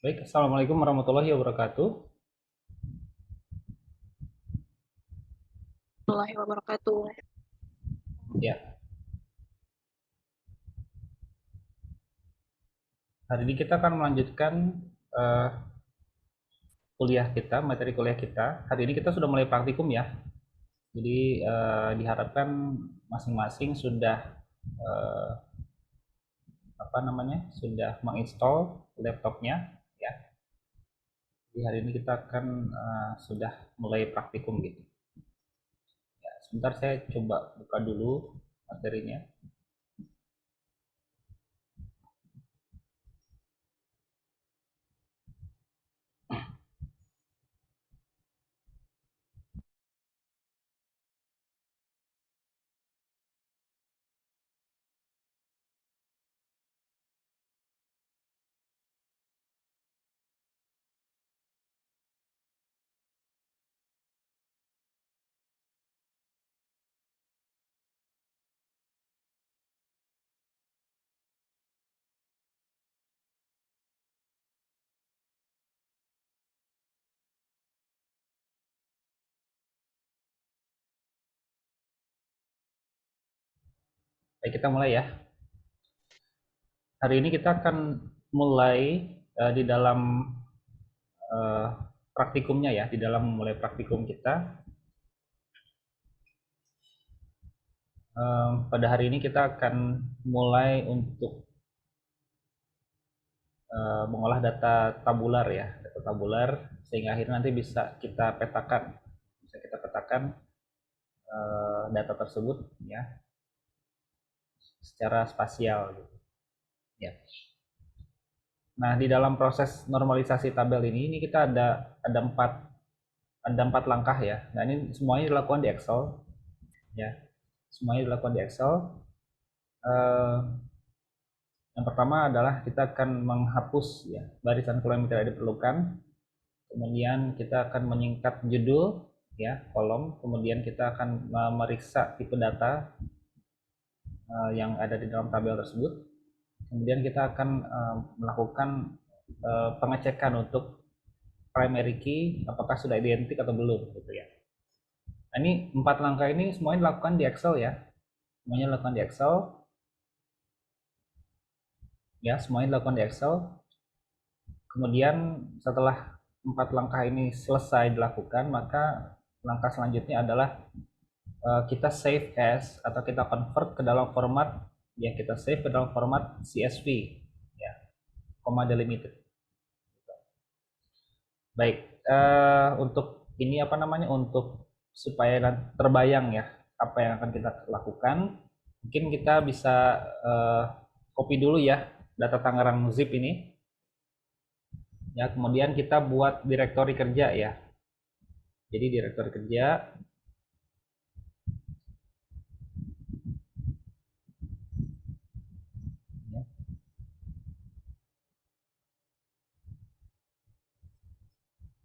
Baik, Assalamualaikum warahmatullahi wabarakatuh. Warahmatullahi wabarakatuh. Ya, hari ini kita akan melanjutkan eh, kuliah kita, materi kuliah kita. Hari ini kita sudah mulai praktikum ya. Jadi diharapkan masing-masing sudah eh, apa namanya, sudah menginstall laptopnya ya. Jadi hari ini kita akan sudah mulai praktikum gitu. Ya, sebentar saya coba buka dulu materinya. Baik, kita mulai ya. Hari ini kita akan mulai di dalam eh, praktikumnya ya, di dalam mulai praktikum kita. Pada hari ini kita akan mulai untuk mengolah data tabular ya, data tabular sehingga akhirnya nanti bisa kita petakan data tersebut ya secara spasial gitu. Ya. Nah, di dalam proses normalisasi tabel ini kita ada empat langkah ya. Nah, ini semuanya dilakukan di Excel ya. Semuanya dilakukan di Excel. Eh, yang pertama adalah kita akan menghapus ya barisan kolom yang tidak diperlukan. Kemudian kita akan menyingkat judul ya kolom. Kemudian kita akan memeriksa tipe data yang ada di dalam tabel tersebut. Kemudian kita akan melakukan pengecekan untuk primary key apakah sudah identik atau belum gitu ya. Nah, ini empat langkah ini semuanya dilakukan di Excel ya. Semuanya dilakukan di Excel ya, semuanya dilakukan di Excel. Kemudian setelah empat langkah ini selesai dilakukan, maka langkah selanjutnya adalah kita save as atau kita convert ke dalam format yang kita save ke dalam format CSV ya, comma delimited. Baik, untuk ini apa namanya, untuk supaya terbayang ya apa yang akan kita lakukan, mungkin kita bisa eh, copy dulu ya data Tangerang zip ini ya, kemudian kita buat direktori kerja ya. Jadi direktori kerja ya.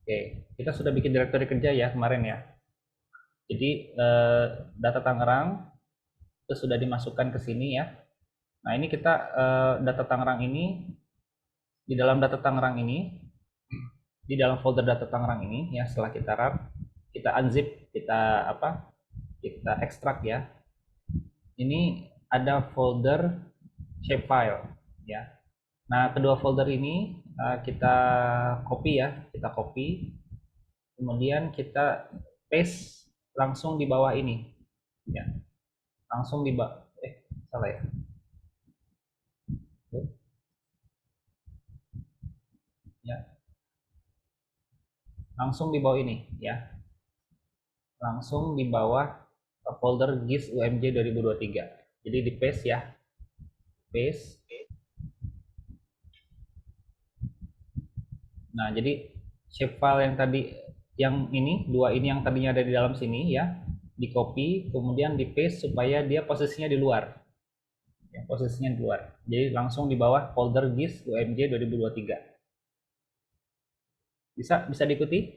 Oke, kita sudah bikin direktori kerja ya kemarin ya. Jadi data Tangerang itu sudah dimasukkan ke sini ya. Nah, ini kita data Tangerang ini, di dalam data Tangerang ini, di dalam folder data Tangerang ini ya, setelah kita rap, kita unzip, kita apa? Kita ekstrak ya. Ini ada folder shapefile ya. Nah, kedua folder ini kita copy ya, kita copy, kemudian kita paste langsung di bawah ini ya. Langsung di bawah, salah ya. Ya, langsung di bawah ini ya. Langsung di bawah folder GIS UMJ 2023. Jadi di paste ya, paste. Nah, jadi shapefile yang tadi, yang ini, dua ini yang tadinya ada di dalam sini ya, di copy, kemudian di paste supaya dia posisinya di luar. Ya, posisinya di luar. Jadi langsung di bawah folder GIS UMJ 2023. Bisa bisa diikuti?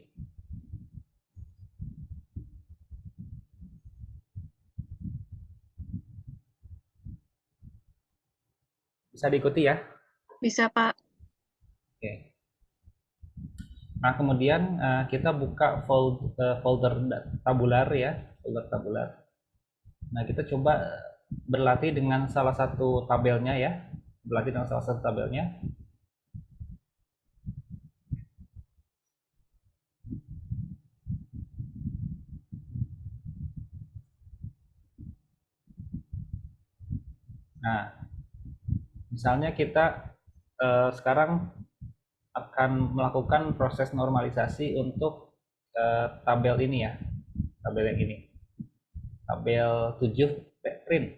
Bisa diikuti ya? Bisa, Pak. Oke. Nah, kemudian kita buka folder tabular ya, folder tabular. Nah, kita coba berlatih dengan salah satu tabelnya ya, berlatih dengan salah satu tabelnya. Nah, misalnya kita sekarang akan melakukan proses normalisasi untuk tabel ini ya, tabel yang ini, tabel 7 print.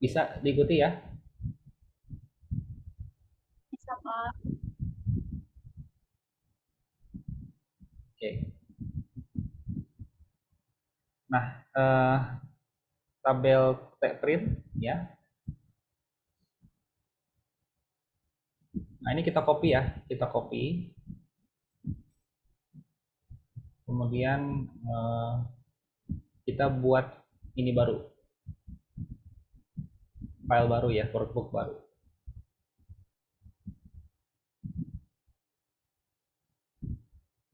Bisa diikuti ya? Bisa, Pak. Oke. Nah, tabel print ya. Nah, ini kita copy ya, kita copy. Kemudian kita buat ini baru, file baru ya, workbook baru.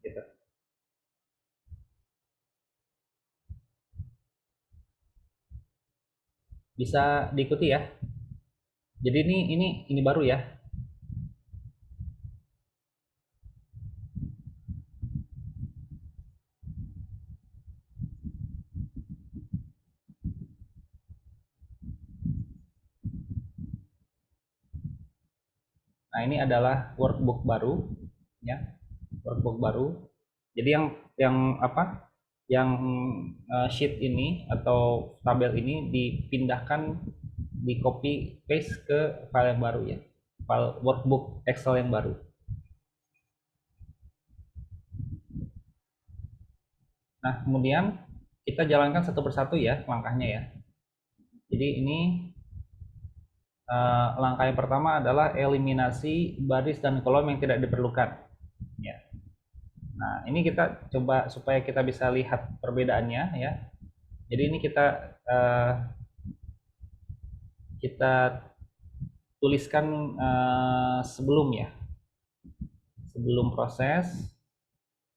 Gitu. Bisa diikuti ya. Jadi ini baru ya. Nah, ini adalah workbook baru ya. Workbook baru. Jadi yang apa? Yang sheet ini atau tabel ini dipindahkan, di copy paste ke file yang baru ya. File workbook Excel yang baru. Nah, kemudian kita jalankan satu persatu ya langkahnya ya. Jadi ini langkah yang pertama adalah eliminasi baris dan kolom yang tidak diperlukan. Ya. Nah, ini kita coba supaya kita bisa lihat perbedaannya ya. Jadi ini kita tuliskan sebelum ya, sebelum proses.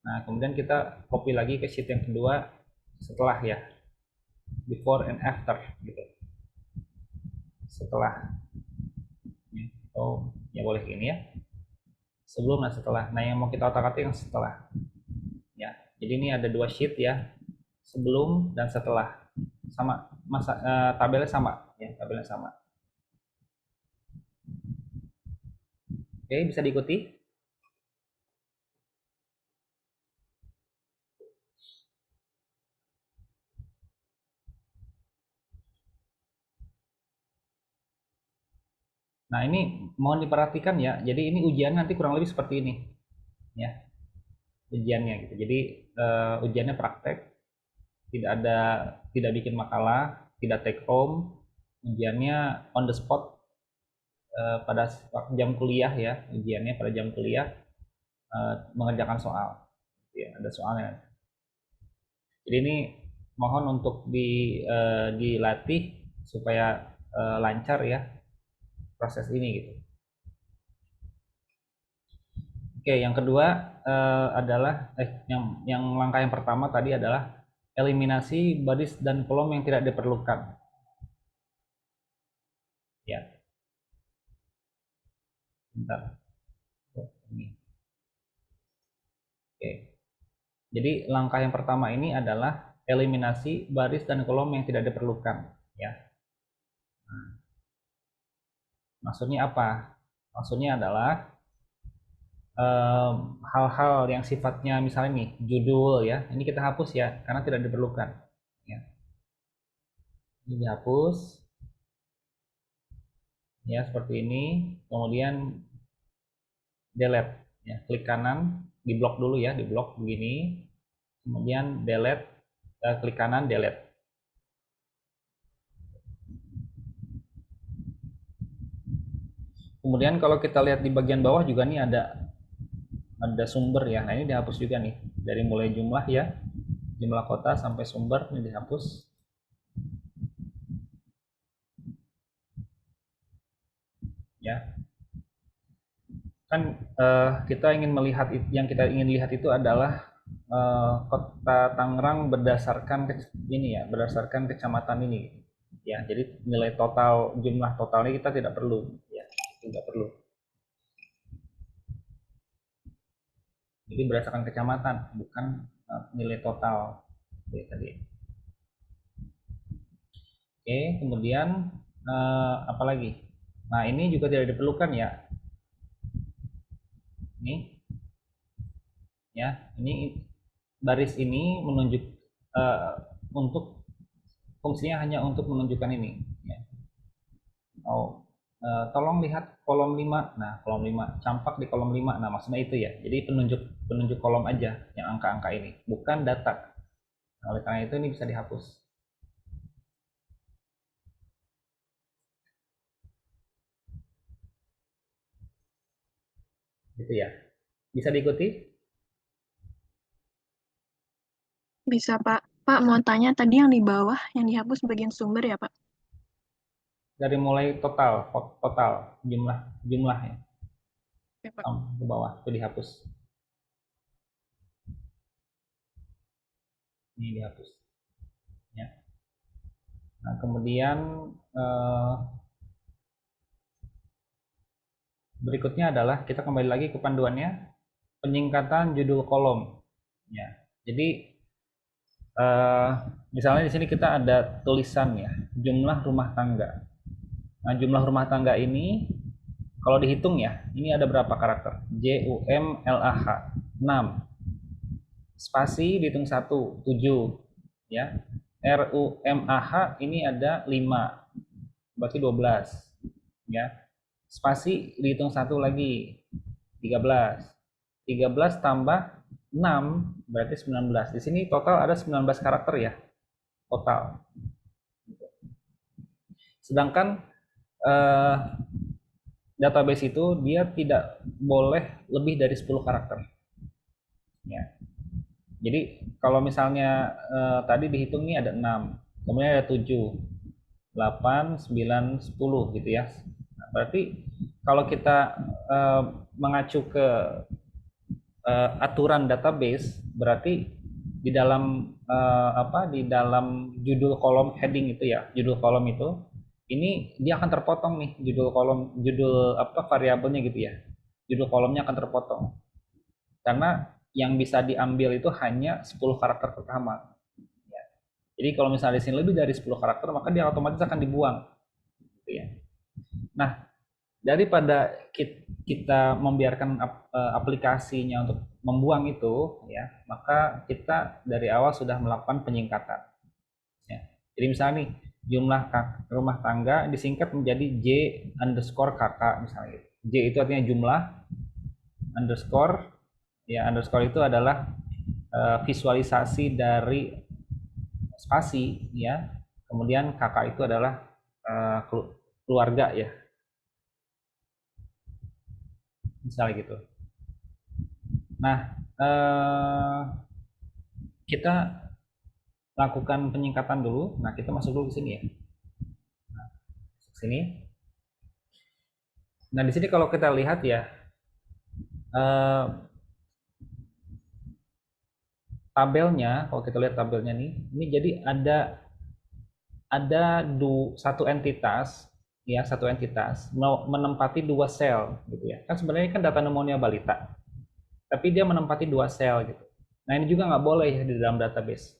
Nah, kemudian kita copy lagi ke sheet yang kedua setelah ya, before and after gitu. Setelah. Oh, ya boleh gini ya. Sebelum dan setelah. Nah, yang mau kita otak-atik yang setelah. Ya. Jadi ini ada dua sheet ya. Sebelum dan setelah. Sama tabelnya sama ya, tabelnya sama. Oke, bisa diikuti? Nah, ini mohon diperhatikan ya. Jadi ini ujian nanti kurang lebih seperti ini. Ya, ujiannya gitu. Jadi ujiannya praktek, tidak bikin makalah, tidak take home. Ujiannya on the spot pada jam kuliah ya, ujiannya pada jam kuliah mengerjakan soal. Ya, ada soalnya. Jadi ini mohon untuk dilatih supaya lancar ya proses ini gitu. Oke, yang kedua adalah yang langkah yang pertama tadi adalah eliminasi baris dan kolom yang tidak diperlukan. Ya, bentar. Ini. Oke. Jadi langkah yang pertama ini adalah eliminasi baris dan kolom yang tidak diperlukan. Ya. Nah, maksudnya apa? Maksudnya adalah hal-hal yang sifatnya misalnya nih judul ya, ini kita hapus ya karena tidak diperlukan. Ya. Ini dihapus ya seperti ini. Kemudian delete ya, klik kanan, di blok dulu ya, di blok begini. Kemudian delete, klik kanan delete. Kemudian kalau kita lihat di bagian bawah juga nih ada sumber ya. Nah, ini dihapus juga nih. Dari mulai jumlah ya, jumlah kota sampai sumber ini dihapus. kan kita ingin melihat, yang kita ingin lihat itu adalah kota Tangerang berdasarkan ini ya, berdasarkan kecamatan ini ya. Jadi nilai total, jumlah totalnya kita tidak perlu ya, tidak perlu. Jadi berdasarkan kecamatan, bukan nilai total. Oke, tadi. Oke, kemudian apa lagi? Nah, ini juga tidak diperlukan ya. Ini ya, ini baris ini menunjuk untuk fungsinya hanya untuk menunjukkan ini ya. Oh, tolong lihat kolom 5. Nah, kolom 5 campak di kolom 5. Nah, maksudnya itu ya. Jadi penunjuk penunjuk kolom aja yang angka-angka ini, bukan data. Nah, oleh karena itu ini bisa dihapus. Gitu ya. Bisa diikuti? Bisa, Pak. Pak, mau tanya tadi yang di bawah, yang dihapus bagian sumber ya, Pak? Dari mulai total, total jumlah jumlahnya Oke, Pak. ke bawah itu dihapus. Ini dihapus. Ya. Nah, kemudian eh, berikutnya adalah kita kembali lagi ke panduannya, penyingkatan judul kolom. Ya. Jadi misalnya di sini kita ada tulisan ya, jumlah rumah tangga. Nah, jumlah rumah tangga ini kalau dihitung ya, ini ada berapa karakter? JUMLAH 6. Spasi dihitung 1, 7 ya. RUMAH ini ada 5, berarti 12 ya. Spasi dihitung 1 lagi, 13. 13 tambah 6 berarti 19. Di sini total ada 19 karakter ya, total. Sedangkan eh, database itu dia tidak boleh lebih dari 10 karakter. Ya. Jadi kalau misalnya tadi dihitung nih ada 6, kemudian ada 7, 8, 9, 10 gitu ya. Nah, berarti kalau kita mengacu ke aturan database, berarti di dalam di dalam judul kolom heading itu ya, judul kolom itu ini dia akan terpotong nih, judul kolom, judul variabelnya gitu ya. Judul kolomnya akan terpotong. Karena yang bisa diambil itu hanya 10 karakter pertama. Ya. Jadi kalau misalnya di sini lebih dari 10 karakter, maka dia otomatis akan dibuang. Gitu ya. Nah, daripada kita membiarkan aplikasinya untuk membuang itu, ya, maka kita dari awal sudah melakukan penyingkatan. Ya. Jadi misalnya nih, jumlah rumah tangga disingkat menjadi J underscore kakak misalnya. Gitu. J itu artinya jumlah, underscore ya, underscore itu adalah visualisasi dari spasi ya, kemudian kakak itu adalah keluarga ya, misalnya gitu. Nah, kita lakukan penyingkatan dulu. Nah, kita masuk dulu ke sini ya. Nah, sini. Nah, di sini kalau kita lihat ya, eh, tabelnya, kalau kita lihat tabelnya nih, ini jadi ada satu entitas ya, satu entitas menempati 2 sel gitu ya. Kan sebenarnya kan data pneumonia balita, tapi dia menempati 2 sel gitu. Nah, ini juga nggak boleh ya di dalam database.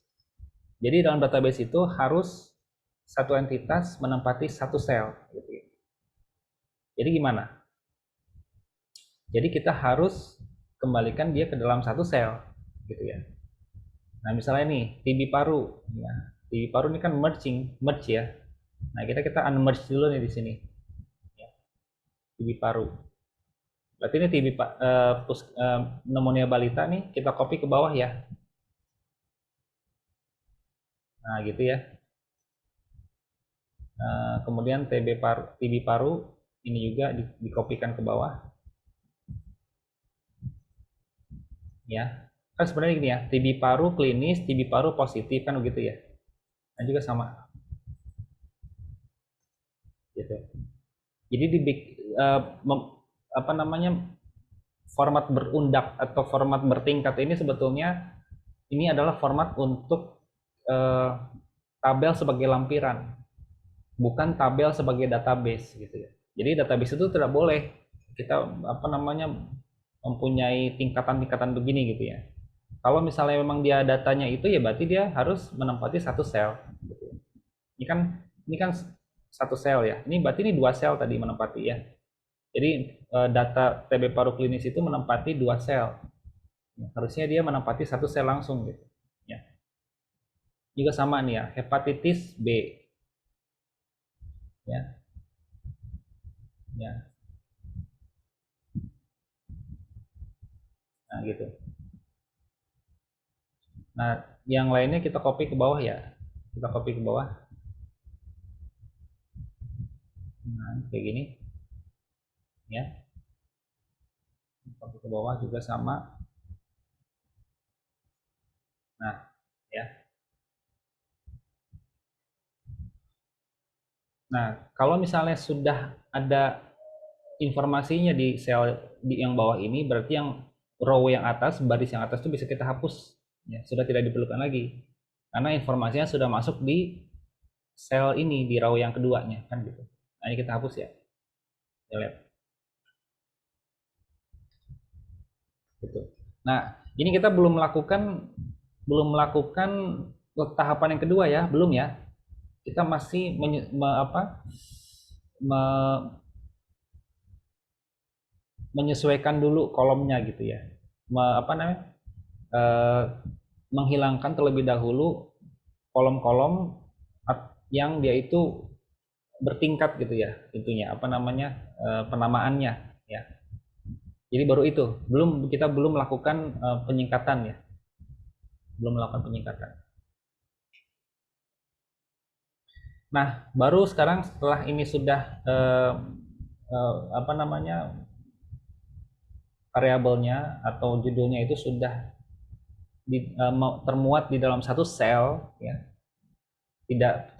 Jadi dalam database itu harus satu entitas menempati 1 sel gitu ya. Jadi gimana? Jadi kita harus kembalikan dia ke dalam 1 sel gitu ya. Nah, misalnya nih TB paru ya. TB paru ini kan merge ya. Nah, kita unmerge dulu nih di sini. Ya, TB paru. Berarti ini TB pneumonia balita nih kita copy ke bawah ya. Nah, gitu ya. Kemudian TB paru ini juga dikopikan ke bawah ya. Kan sebenarnya gini ya, TB paru klinis, TB paru positif kan begitu ya. Nah, juga sama gitu. Jadi apa namanya, format berundak atau format bertingkat ini sebetulnya ini adalah format untuk tabel sebagai lampiran, bukan tabel sebagai database gitu ya. Jadi database itu tidak boleh kita mempunyai tingkatan-tingkatan begini gitu ya. Kalau misalnya memang dia datanya itu ya berarti dia harus menempati satu sel gitu ya. Ini kan satu sel ya. Ini berarti ini dua sel tadi menempati ya. Jadi data TB paru klinis itu menempati dua sel. Harusnya dia menempati satu sel langsung gitu. Ya. Juga sama nih ya, hepatitis B. Ya. Ya. Nah, gitu. Nah, yang lainnya kita copy ke bawah ya. Kita copy ke bawah. Nah, kayak gini. Ya. Copy ke bawah juga sama. Nah, ya. Nah, kalau misalnya sudah ada informasinya di sel yang bawah ini, berarti yang row yang atas, baris yang atas itu bisa kita hapus. Ya, sudah tidak diperlukan lagi. Karena informasinya sudah masuk di sel ini, di row yang keduanya, kan gitu. Nah, ini kita hapus ya. Lihat. Gitu. Nah, ini kita belum melakukan tahapan yang kedua ya, belum ya. Kita masih menyesuaikan dulu kolomnya gitu ya. Eh, menghilangkan terlebih dahulu kolom-kolom yang dia itu bertingkat gitu ya, itunya penamaannya ya. Jadi baru itu, kita belum melakukan penyingkatan ya, belum melakukan penyingkatan. Nah, baru sekarang setelah ini sudah variabelnya atau judulnya itu sudah termuat di dalam satu sel ya, tidak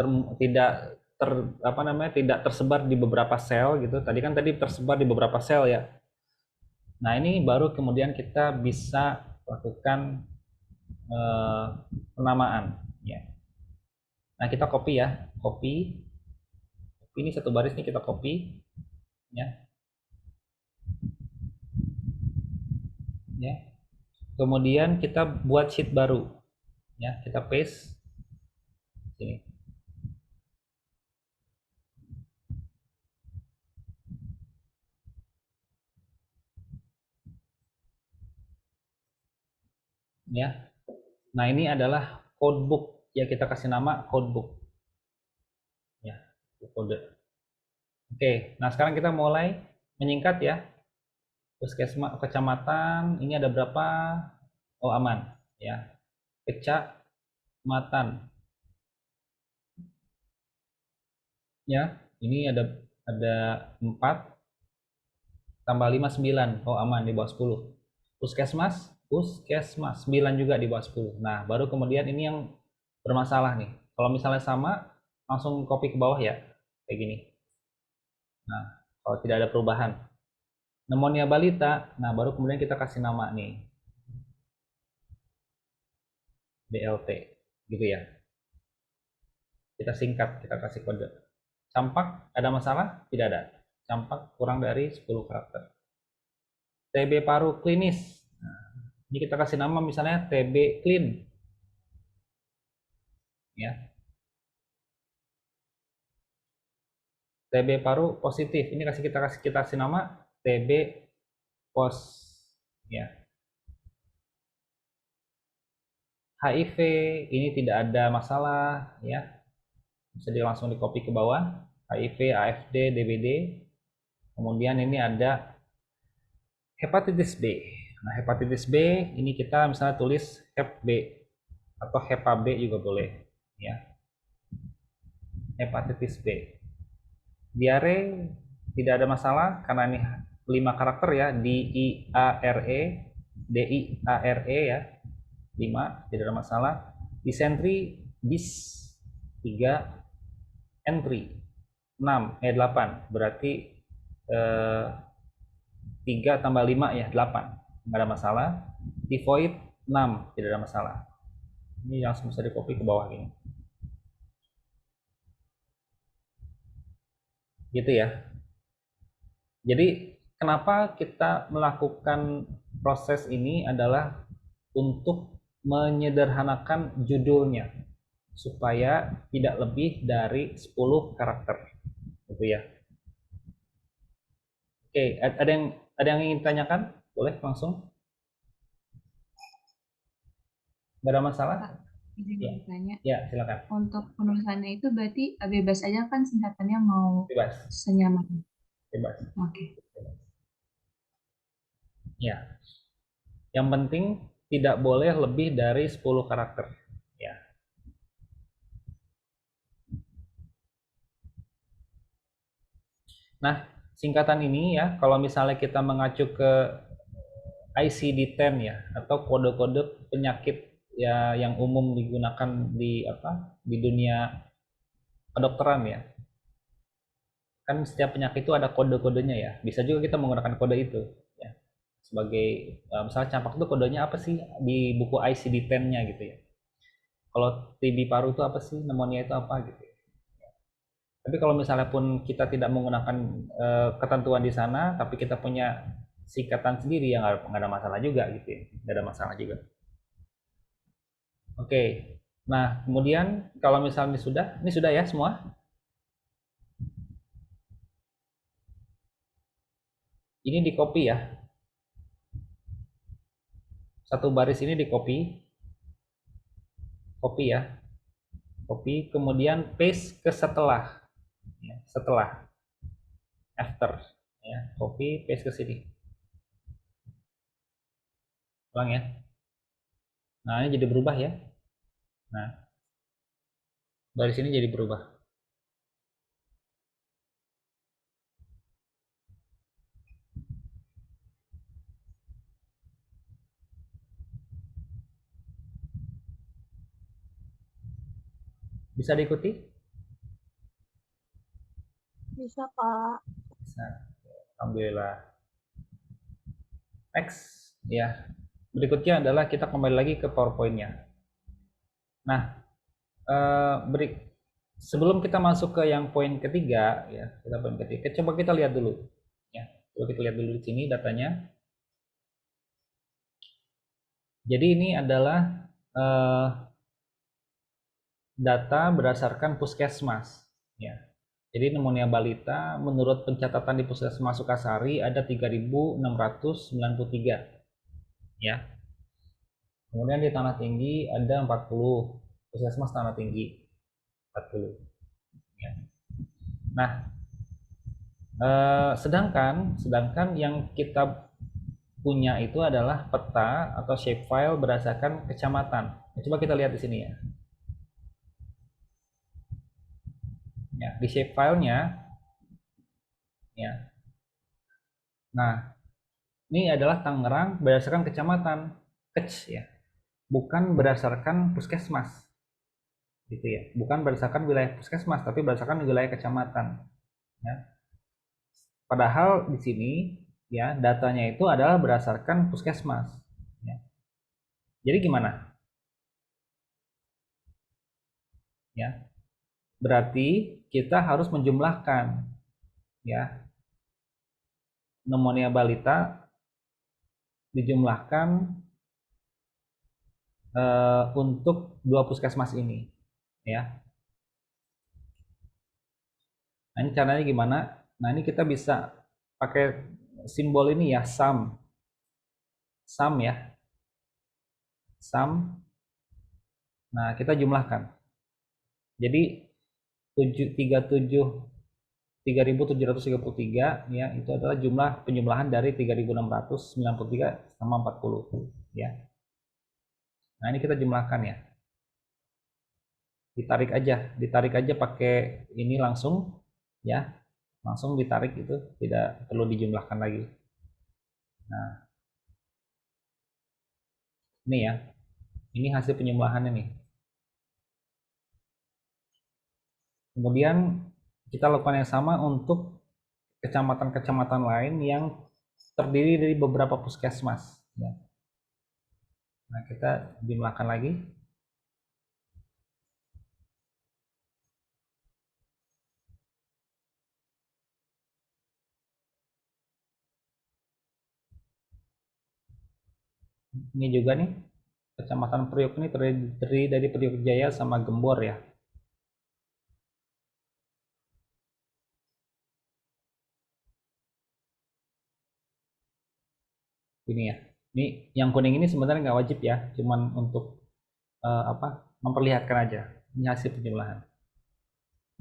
tersebar di beberapa sel gitu. Tadi tersebar di beberapa sel ya. Nah, ini baru kemudian kita bisa lakukan penamaan ya. Nah, kita copy ya, copy ini satu baris nih, kita copy ya. Ya. Kemudian kita buat sheet baru. Ya, kita paste sini. Ya. Nah, ini adalah codebook ya, kita kasih nama codebook. Ya, kode. Oke, nah sekarang kita mulai menyingkat ya. Puskesmas, kecamatan, ini ada berapa? Oh, aman ya. Kecamatan. Ya, ini ada 4 tambah 5 9. Oh, aman di bawah 10. Puskesmas 9 juga di bawah 10. Nah, baru kemudian ini yang bermasalah nih. Kalau misalnya sama, langsung copy ke bawah ya. Kayak gini. Nah, kalau tidak ada perubahan. Pneumonia balita, nah baru kemudian kita kasih nama nih. BLT, gitu ya. Kita singkat, kita kasih kode. Campak, ada masalah? Tidak ada. Campak kurang dari 10 karakter. TB paru klinis. Nah, ini kita kasih nama misalnya TB clean. Ya. TB paru positif. Ini kita kasih nama TB pos ya. HIV ini tidak ada masalah ya. Bisa langsung di copy ke bawah. HIV, AFD, DBD. Kemudian ini ada hepatitis B. Nah, hepatitis B ini kita misalnya tulis hep B atau hepa B juga boleh ya. Hepatitis B. Diare tidak ada masalah karena ini 5 karakter ya, DIARE, DIARE ya. 5 tidak ada masalah. Disentri bis 3, entry 6 8 berarti 3 tambah 5 ya 8, nggak ada masalah. Di void 6, tidak ada masalah. Ini langsung bisa di copy ke bawah gini. Gitu ya. Jadi kenapa kita melakukan proses ini adalah untuk menyederhanakan judulnya supaya tidak lebih dari 10 karakter gitu ya. Oke, ada yang ingin tanyakan? Boleh langsung. Nggak ada masalah? Pak, izin Ya, bertanya. ya silakan. Untuk penulisannya itu berarti bebas aja kan singkatannya mau Bebas, senyaman. bebas. Oke. Ya, yang penting tidak boleh lebih dari 10 karakter. Ya. Nah, singkatan ini ya, kalau misalnya kita mengacu ke ICD-10 ya, atau kode-kode penyakit ya yang umum digunakan di dunia kedokteran ya. Kan setiap penyakit itu ada kode-kodenya ya. Bisa juga kita menggunakan kode itu ya. Sebagai misalnya campak itu kodenya apa sih di buku ICD-10-nya gitu ya. Kalau TB paru itu apa sih, pneumonia itu apa gitu. Tapi kalau misalnya pun kita tidak menggunakan ketentuan di sana, tapi kita punya singkatan sendiri yang nggak ada masalah juga gitu ya, nggak ada masalah juga. Oke, nah kemudian kalau misalnya ini sudah ya semua. Ini di copy ya, satu baris ini di copy ya, copy kemudian paste ke setelah, ya, setelah after ya, copy paste ke sini, ulang ya. Nah ini jadi berubah ya. Nah baris ini jadi berubah. Bisa diikuti? Bisa, Pak. Bisa. Alhamdulillah. Next ya. Berikutnya adalah kita kembali lagi ke PowerPoint-nya. Nah, sebelum kita masuk ke yang poin ketiga ya, coba kita lihat dulu ya. Coba kita lihat dulu di sini datanya. Jadi ini adalah data berdasarkan puskesmas ya. Jadi pneumonia balita menurut pencatatan di Puskesmas Sukasari ada 3.693 ya. Kemudian di Tanah Tinggi ada 40, Puskesmas Tanah Tinggi 40 ya. Nah, sedangkan yang kita punya itu adalah peta atau shapefile berdasarkan kecamatan. Coba kita lihat di sini ya. Ya, di shapefile-nya ya. Nah, ini adalah Tangerang berdasarkan kecamatan, ya. Bukan berdasarkan puskesmas. Gitu ya. Bukan berdasarkan wilayah puskesmas, tapi berdasarkan wilayah kecamatan. Ya. Padahal di sini ya datanya itu adalah berdasarkan puskesmas. Ya. Jadi gimana? Ya, berarti kita harus menjumlahkan ya pneumonia balita dijumlahkan untuk dua puskesmas ini ya. Nah ini caranya gimana? Nah ini kita bisa pakai simbol ini ya, sum ya, sum. Nah kita jumlahkan. Jadi 3.733 ya itu adalah jumlah penjumlahan dari 3.693 sama 40 ya. Nah ini kita jumlahkan ya. Ditarik aja pakai ini langsung ya. Langsung ditarik itu, tidak perlu dijumlahkan lagi. Nah. Ini ya. Ini hasil penjumlahannya nih. Kemudian kita lakukan yang sama untuk kecamatan-kecamatan lain yang terdiri dari beberapa puskesmas. Ya. Nah, kita jumlahkan lagi. Ini juga nih, Kecamatan Priok ini terdiri dari Priok Jaya sama Gembor ya. Ini ya. Ini yang kuning ini sebenarnya nggak wajib ya, cuman untuk memperlihatkan aja. Ini hasil penjumlahan.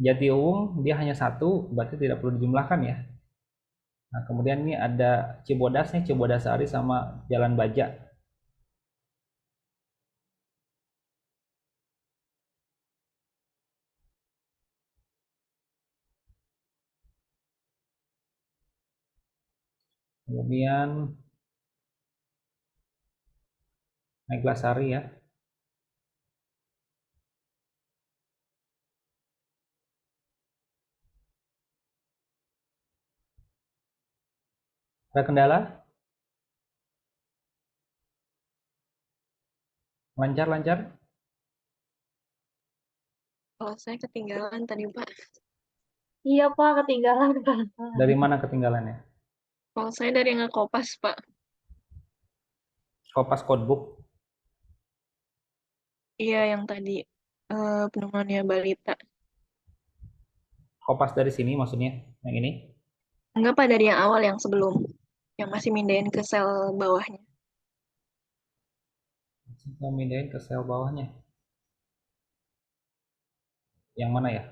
Jatiuwung dia hanya satu, berarti tidak perlu dijumlahkan ya. Nah, kemudian ini ada Cibodas nih, Cibodasari sama Jalan Baja. Kemudian Neglasari ya. Ada kendala? Lancar-lancar? Kalau saya ketinggalan tadi, Pak. Iya Pak, ketinggalan Pak. Dari mana ketinggalannya? Kalau saya dari Ngekopas, Pak. Kopas Codebook. Iya, yang tadi pneumonia balita. Kopas dari sini maksudnya, yang ini. Enggak, Pak, dari yang awal, yang sebelum. Yang masih mindahin ke sel bawahnya. Kita pindahin ke sel bawahnya. Yang mana ya?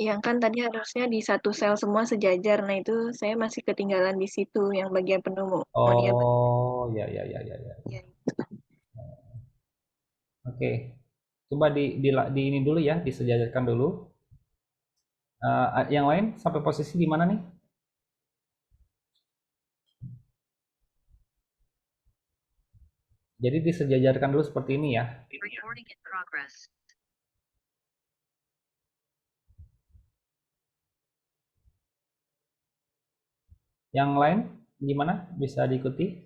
Yang kan tadi harusnya di satu sel semua sejajar. Nah, itu saya masih ketinggalan di situ, yang bagian pneumonia balita. Oh, ya, ya, ya, ya, ya. Iya. Oke. Coba di ini dulu ya, disejajarkan dulu. Yang lain sampai posisi di mana nih? Jadi disejajarkan dulu seperti ini ya. Recording in progress. Yang lain gimana? Bisa diikuti?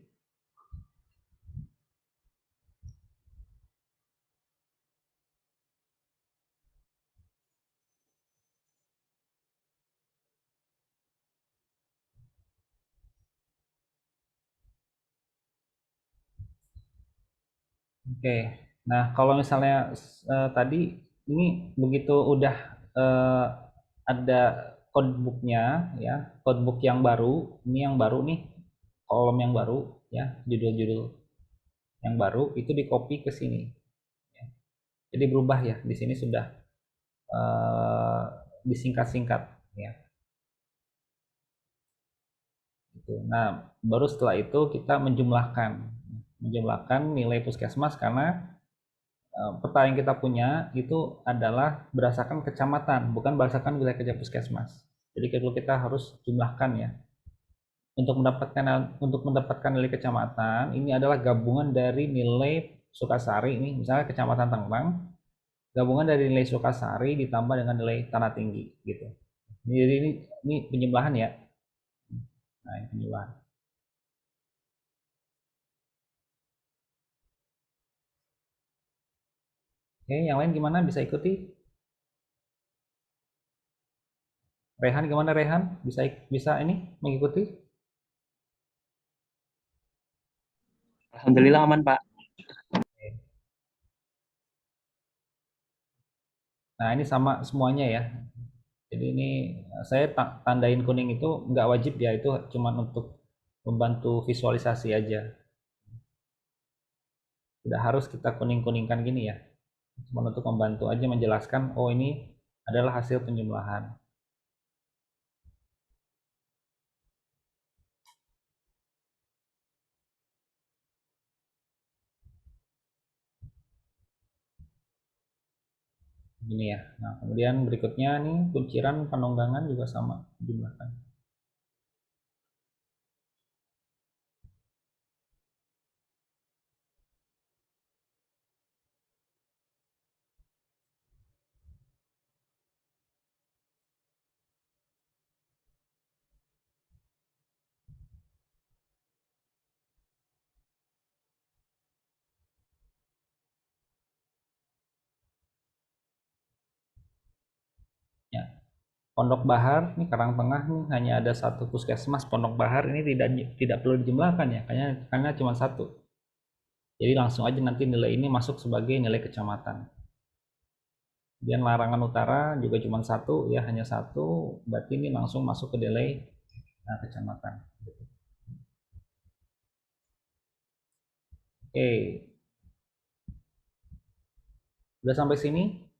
Oke. Nah, kalau misalnya tadi ini begitu udah eh, ada codebooknya ya, codebook yang baru, ini yang baru nih, kolom yang baru ya, judul-judul yang baru itu di copy ke sini. Ya. Jadi berubah ya, di sini sudah eh, disingkat-singkat ya. Gitu. Nah, baru setelah itu kita menjumlahkan nilai puskesmas karena peta yang kita punya itu adalah berdasarkan kecamatan, bukan berdasarkan wilayah kerja puskesmas. Jadi kalau kita harus jumlahkan ya. Untuk mendapatkan nilai kecamatan, ini adalah gabungan dari nilai Sukasari ini, misalnya Kecamatan Tangerang, gabungan dari nilai Sukasari ditambah dengan nilai Tanah Tinggi gitu. Jadi ini penjumlahan ya. Nah, ini penjumlahan. Oke, yang lain gimana? Bisa ikuti? Rehan gimana Rehan? Bisa bisa ini mengikuti? Alhamdulillah aman, Pak. Nah, ini sama semuanya ya. Jadi ini saya tandain kuning itu nggak wajib ya, itu cuma untuk membantu visualisasi aja. Tidak harus kita kuning-kuningkan gini ya. Cuma untuk membantu aja menjelaskan, oh ini adalah hasil penjumlahan. Ini ya. Nah, kemudian berikutnya nih kunciran penunggangan juga sama dijumlahkan. Pondok Bahar, ini Karangtengah nih hanya ada satu puskesmas Pondok Bahar, ini tidak perlu dijumlahkan ya, karena cuma satu. Jadi langsung aja nanti nilai ini masuk sebagai nilai kecamatan. Kemudian Larangan Utara juga cuma satu ya, hanya satu, berarti ini langsung masuk ke nilai kecamatan. Oke, udah sampai sini?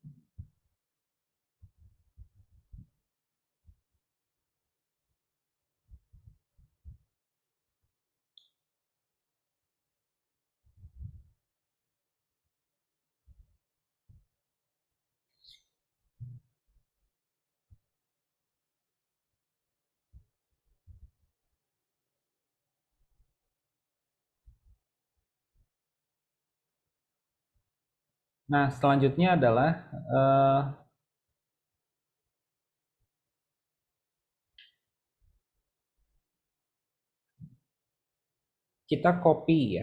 Nah, selanjutnya adalah kita copy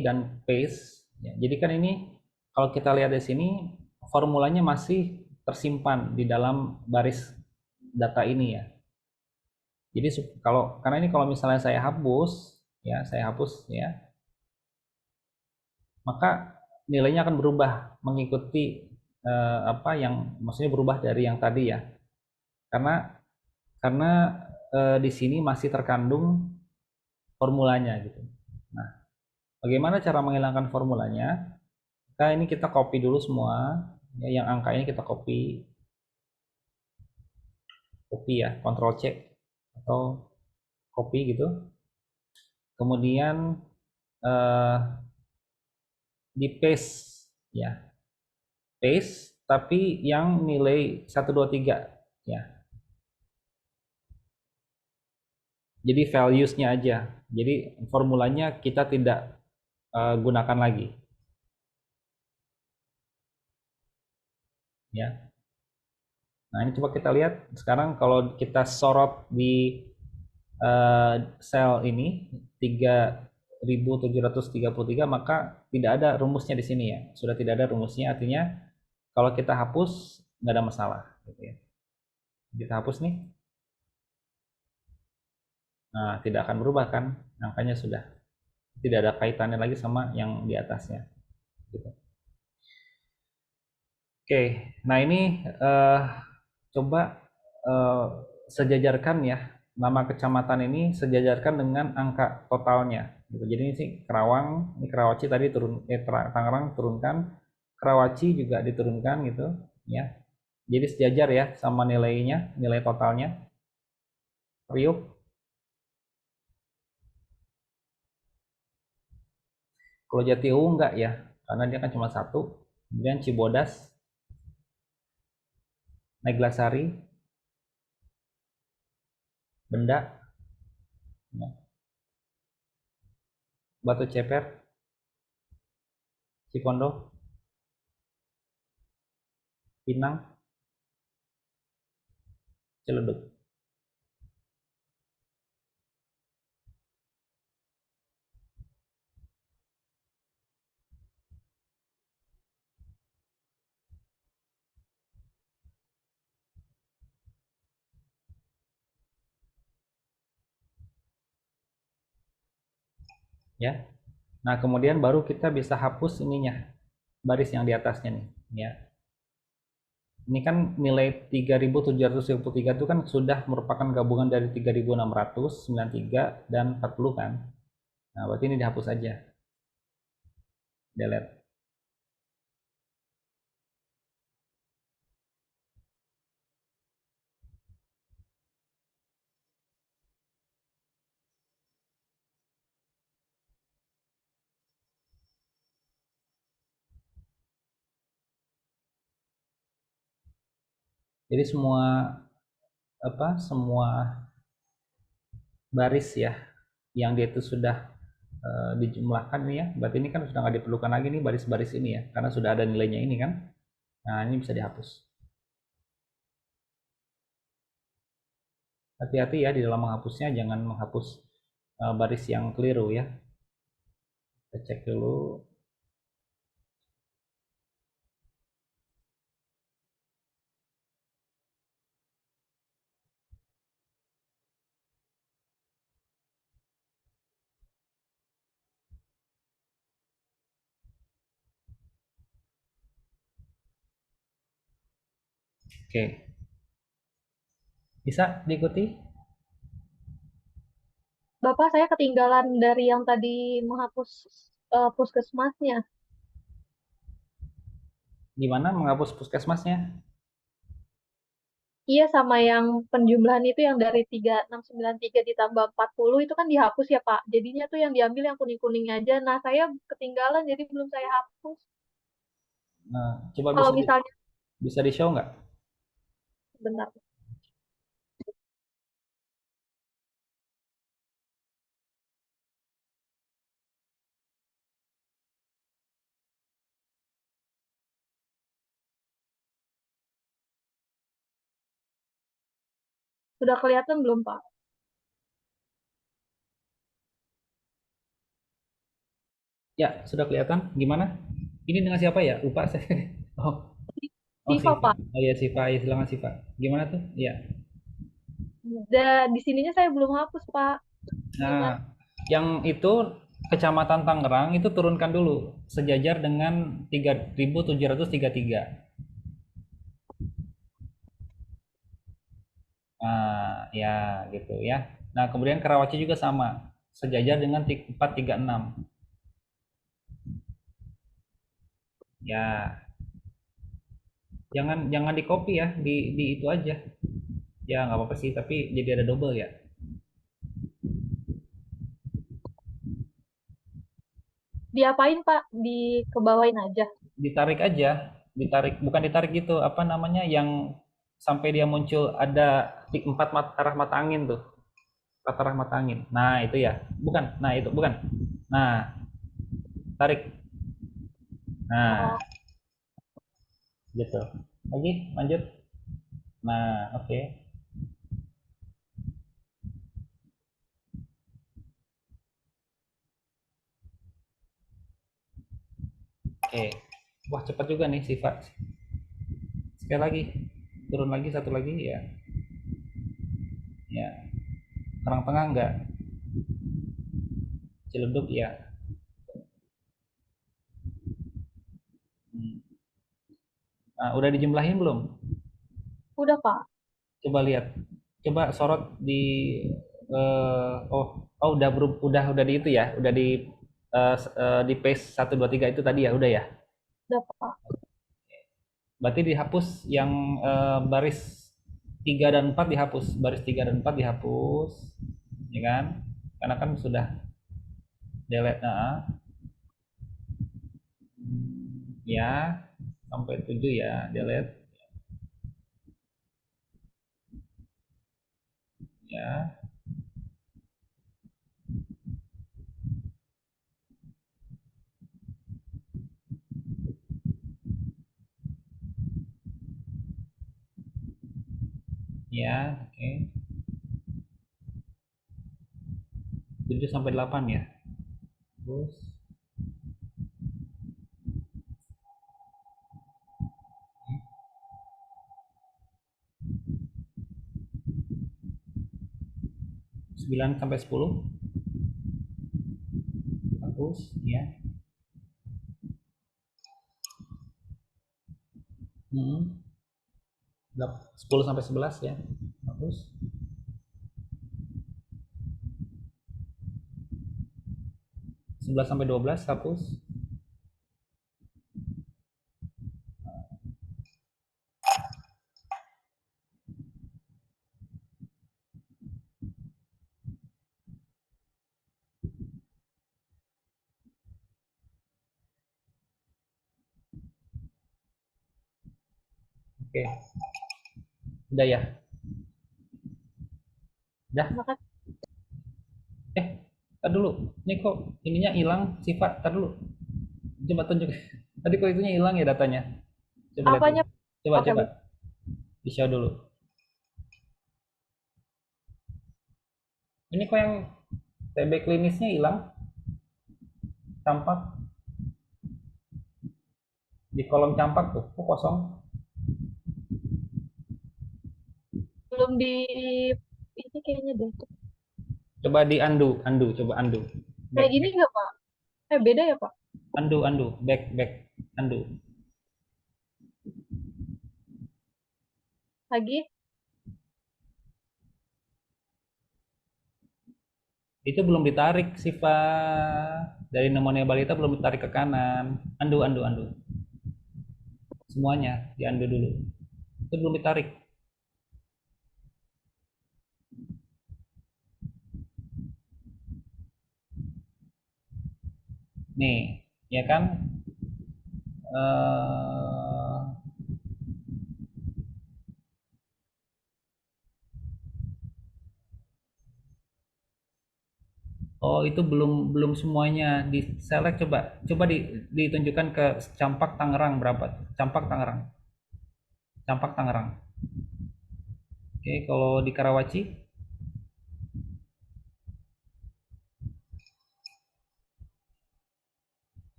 dan paste. Ya, jadi kan ini kalau kita lihat di sini formulanya masih tersimpan di dalam baris data ini ya. Jadi karena ini kalau misalnya saya hapus ya, maka nilainya akan berubah mengikuti apa yang maksudnya berubah dari yang tadi ya. Karena di sini masih terkandung formulanya gitu. Nah, bagaimana cara menghilangkan formulanya? Nah, ini kita copy dulu semua. Ya, yang angka ini kita copy ya, Ctrl C atau copy gitu. Kemudian di paste ya. Paste tapi yang nilai 1 2 3 ya. Jadi values-nya aja. Jadi formulanya kita tidak gunakan lagi. Ya. Nah, ini coba kita lihat sekarang kalau kita sorot di sel ini 3733, maka tidak ada rumusnya di sini ya. Sudah tidak ada rumusnya, artinya kalau kita hapus nggak ada masalah gitu ya. Kita hapus nih. Nah, tidak akan berubah kan? Angkanya sudah tidak ada kaitannya lagi sama yang di atasnya gitu. Oke, nah ini coba sejajarkan ya, nama kecamatan ini sejajarkan dengan angka totalnya gitu. Jadi ini sih Kerawang, ini Karawaci tadi Tangerang turunkan, Karawaci juga diturunkan gitu ya. Jadi sejajar ya sama nilainya, nilai totalnya. Priuk, kalau Jatiuhung enggak ya, karena dia kan cuma satu. Kemudian Cibodas, Neglasari, Benda, ya. Batu Ceper, Cipondo, Pinang, Ciledug. Ya. Nah, kemudian baru kita bisa hapus ininya, baris yang di atasnya nih, ya. Ini kan nilai 3733 itu kan sudah merupakan gabungan dari 3600, 93 dan 40 kan. Nah, berarti ini dihapus aja. Delete. Jadi semua baris ya yang dia itu sudah dijumlahkan nih ya, berarti ini kan sudah nggak diperlukan lagi nih baris-baris ini ya, karena sudah ada nilainya ini kan. Nah, ini bisa dihapus. Hati-hati ya di dalam menghapusnya, jangan menghapus baris yang keliru ya. Kita cek dulu. Oke. Bisa diikuti? Bapak, saya ketinggalan dari yang tadi menghapus puskesmasnya. Gimana menghapus puskesmasnya? Iya, sama yang penjumlahan itu yang dari 3693 ditambah 40 itu kan dihapus ya, Pak. Jadinya tuh yang diambil yang kuning-kuning aja. Nah, saya ketinggalan jadi belum saya hapus. Nah, coba Kalau misalnya bisa di show nggak? benar. Sudah kelihatan belum, Pak? Ya, sudah kelihatan. Gimana? Ini dengan siapa ya? Lupa saya. Oh, oh Siva, Siva. Pak. Oh ya Siva, ya silakan Siva. Gimana tuh? Ya. Di sininya saya belum hapus, Pak. Gimana? Nah, yang itu Kecamatan Tangerang itu turunkan dulu sejajar dengan 3.733. Nah, ya gitu ya. Nah, kemudian Karawaci juga sama, sejajar dengan 436. Ya, jangan jangan di copy ya, di itu aja. Ya nggak apa-apa sih, tapi jadi ada double ya. Diapain, Pak? Dikebawain aja. Ditarik aja, ditarik, bukan ditarik gitu, apa namanya, yang sampai dia muncul ada tik 4 arah mata angin tuh, 4 arah mata angin. Nah itu ya, bukan, nah itu bukan. Nah, tarik. Nah, Oh, gitu. Lagi, lanjut. Nah, oke. Oke. Wah, cepat juga nih sifat. Sekali lagi, turun lagi satu lagi ya. Ya, Karang Tengah enggak, Ciledug ya. Hmm. Nah, udah dijumlahin belum? udah, Pak. Coba lihat, coba sorot di oh udah udah di itu ya, udah di paste 1 2 3 itu tadi ya, udah ya. Udah, Pak. Berarti dihapus yang baris 3 dan 4 dihapus, baris 3 dan 4 dihapus, ya kan? Karena kan sudah delete. Nah, ya sampai 7 ya delete ya. Ya, oke. 7 sampai 8 ya. Terus 9 sampai 10 hapus ya. 10 sampai 11 ya. Hapus. 11 sampai 12 hapus. Oke. Udah ya? Udah? Makasih. Tar dulu. Ini kok ininya hilang sifat. Tar dulu. Coba tunjuk. Tadi kok itunya hilang ya datanya. Coba lihat dulu. Apanya? Coba Oke, coba. Bu. Di show dulu. Ini kok yang TB klinisnya hilang. Campak. Di kolom campak tuh. Kok kosong? Belum di ini kayaknya deh. Coba di undo. Undo. Coba undo. Kayak Back. gini nggak, Pak? Beda ya, Pak? Undo. Undo. Back. Back. Undo. Lagi? Itu belum ditarik, Siva. Dari pneumonia balita belum ditarik ke kanan. Andu, andu, andu. Semuanya diandu dulu. Itu belum ditarik. Nih, ya kan? Eh, oh, itu belum semuanya di select. Coba ditunjukkan ke Campak Tangerang berapa? Campak Tangerang. Campak Tangerang. Oke, kalau di Karawaci,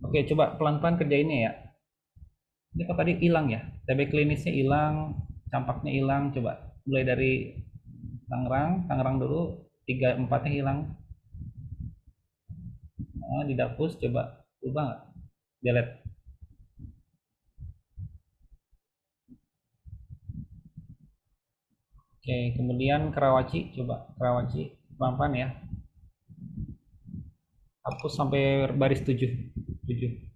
oke, coba pelan-pelan kerjainnya ya. Ini kok tadi hilang ya? TB klinisnya hilang, campaknya hilang. Coba mulai dari Tangerang dulu. 3 4-nya hilang. Nah, di dapus coba ubah nggak? Delete. Oke, kemudian Karawaci, coba Karawaci pelan-pelan ya. Hapus sampai baris 7. 7.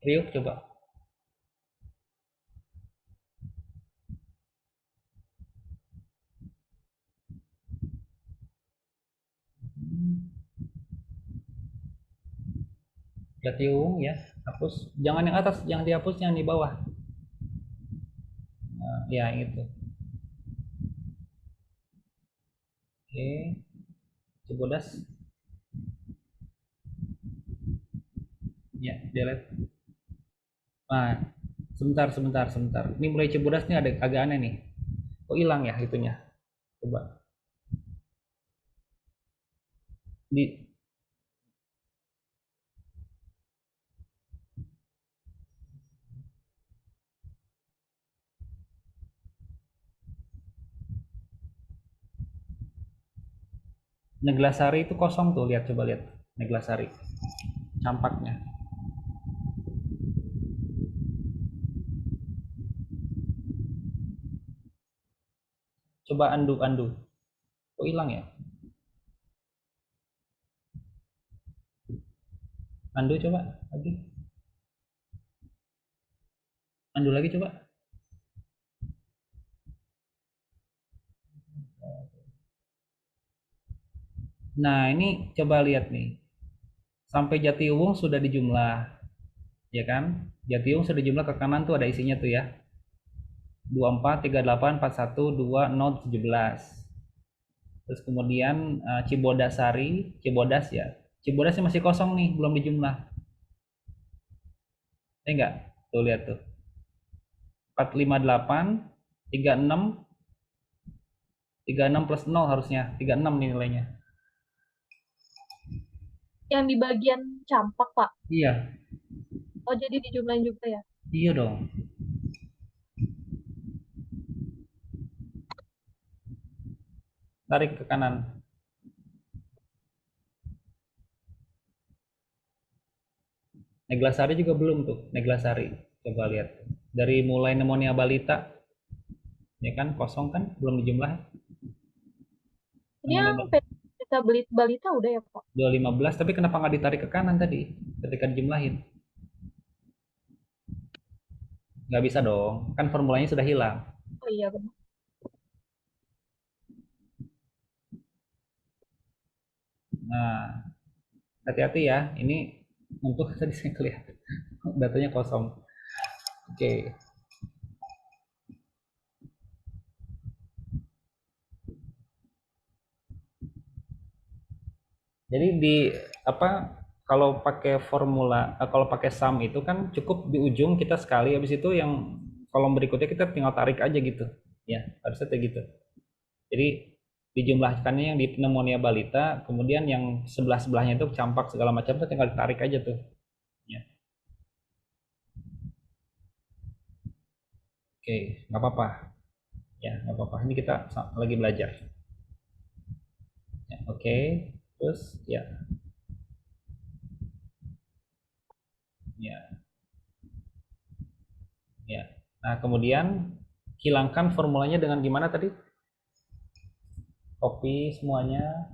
Riuk coba. Jatiung ya, hapus. Jangan yang atas, jangan dihapus, yang di bawah. Nah, ya itu. Oke, Cibodas. Ya, delete. Nah, sebentar. Ini mulai Cibodas nih ada agak aneh nih. Kok hilang ya itunya? Coba. Di Neglasari itu kosong tuh, lihat coba lihat. Neglasari. Campaknya. Coba andu. Kok hilang ya? Andu coba lagi. Andu lagi coba. Nah, ini coba lihat nih. Sampai Jatiuwung sudah dijumlah. Ya kan? Jatiuwung sudah dijumlah ke kanan tuh ada isinya tuh ya. 24, 38, 41, 20, 17. Terus kemudian Cibodas ya. Cibodasnya masih kosong nih, belum dijumlah. Enggak? Tuh lihat tuh. 458, 36, 36 plus 0 harusnya. 36 nih nilainya. Yang di bagian campak, Pak. Iya, Oh, jadi dijumlahin juga ya? iya dong. Tarik ke kanan. Neglasari juga belum tuh, Neglasari. Coba lihat. Dari mulai pneumonia balita, ya kan kosong kan, belum dijumlah. Ini yang kita beli balita udah ya, Pak? 215, tapi kenapa nggak ditarik ke kanan tadi ketika dijumlahin? Nggak bisa dong, kan formulanya sudah hilang. Oh iya, benar. Nah, hati-hati ya, ini untuk tadi saya kelihatan datanya kosong. Oke. Jadi di apa kalau pakai formula, kalau pakai sum itu kan cukup di ujung kita sekali, habis itu yang kolom berikutnya kita tinggal tarik aja gitu. Ya, harusnya kayak gitu. Jadi dijumlahkannya yang di pneumonia balita, kemudian yang sebelah-sebelahnya itu campak segala macam itu tinggal ditarik aja tuh. Ya. Oke, nggak apa-apa. Ya, nggak apa-apa. Ini kita lagi belajar. Ya, oke. Terus ya. Ya. Ya. Nah, kemudian hilangkan formulanya dengan gimana tadi? Copy semuanya.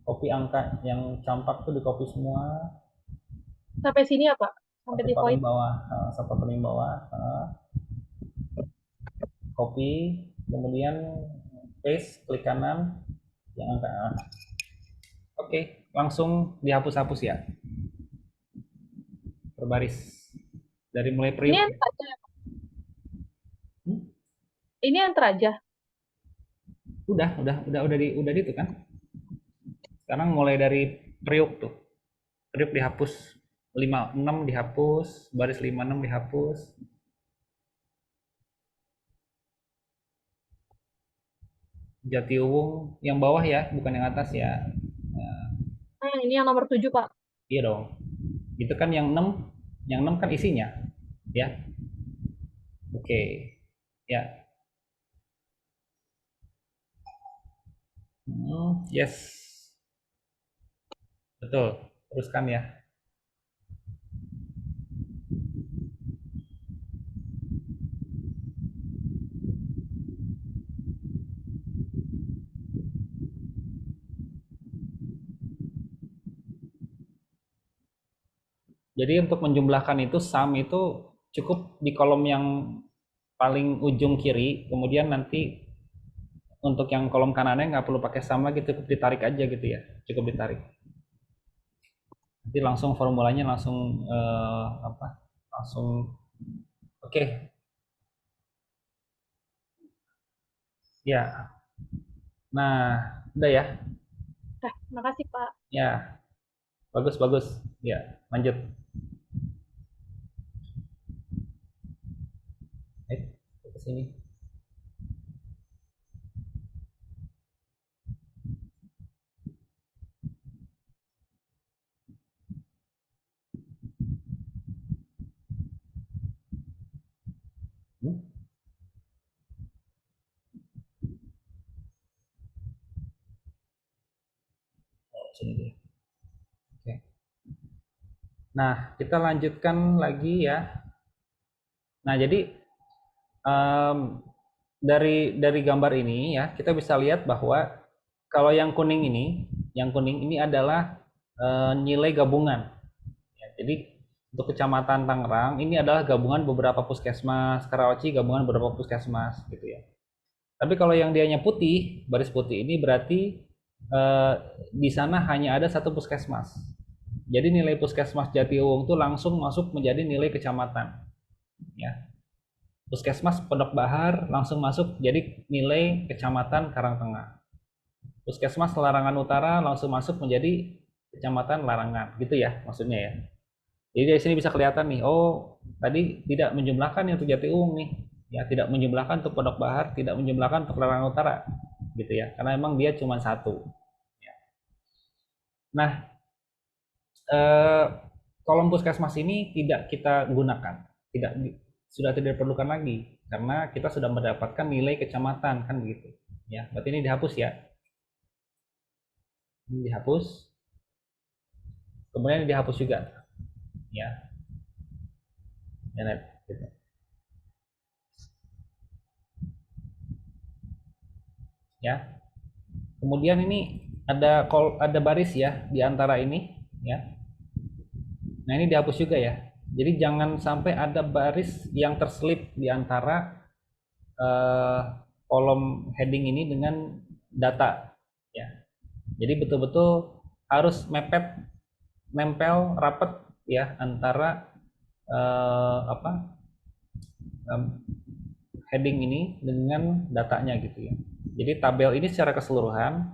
Copy angka yang campak tuh di copy semua. Sampai sini ya Pak? Sampai Sampai di paling void. bawah. Sampai paling bawah. Copy. Kemudian paste, klik kanan. Yang angka. Oke, langsung dihapus-hapus ya. Berbaris. Dari mulai Ini periuk. yang teraja. Ini yang teraja. Udah di itu kan. Sekarang mulai dari periuk tuh. Periuk dihapus. 56 dihapus, baris 56 dihapus. Jatiuwung yang bawah ya, bukan yang atas ya. Nah, ini yang nomor 7 Pak. Iya dong. Itu kan yang 6 kan isinya. Ya. Oke. Ya. Yes. Betul. Teruskan ya. Jadi untuk menjumlahkan itu sum itu cukup di kolom yang paling ujung kiri, kemudian nanti untuk yang kolom kanannya nggak perlu pakai sum lagi, cukup ditarik aja gitu ya, cukup ditarik. Nanti langsung formulanya langsung oke. Ya. Nah, udah ya. Makasih Pak. Ya. Bagus. Ya, lanjut. Ke sini. Sini dia. Oke. Nah, kita lanjutkan lagi ya. Nah, jadi dari gambar ini ya, kita bisa lihat bahwa kalau yang kuning ini adalah nilai gabungan. Ya, jadi untuk Kecamatan Tangerang ini adalah gabungan beberapa puskesmas, Karawaci gabungan beberapa puskesmas gitu ya. Tapi kalau yang dianya putih, baris putih ini berarti di sana hanya ada satu puskesmas. Jadi nilai puskesmas Jatiuwung itu langsung masuk menjadi nilai kecamatan. Ya. Puskesmas Pondok Bahar langsung masuk jadi nilai kecamatan Karangtengah. Puskesmas Larangan Utara langsung masuk menjadi kecamatan Larangan, gitu ya maksudnya ya. Jadi dari sini bisa kelihatan nih, oh tadi tidak menjumlahkan yang untuk Jatiuwung nih, ya tidak menjumlahkan untuk Pondok Bahar, tidak menjumlahkan untuk Larangan Utara, gitu ya, karena emang dia cuma satu. Ya. Nah, kolom puskesmas ini tidak kita gunakan, sudah tidak diperlukan lagi karena kita sudah mendapatkan nilai kecamatan kan begitu ya. Berarti ini dihapus ya, ini dihapus, kemudian ini dihapus juga ya, gitu. Ya, kemudian ini ada baris ya di antara ini ya. Nah, ini dihapus juga ya. Jadi jangan sampai ada baris yang terselip di antara kolom heading ini dengan data ya. Jadi betul-betul harus nempel rapat ya antara heading ini dengan datanya gitu ya. Jadi tabel ini secara keseluruhan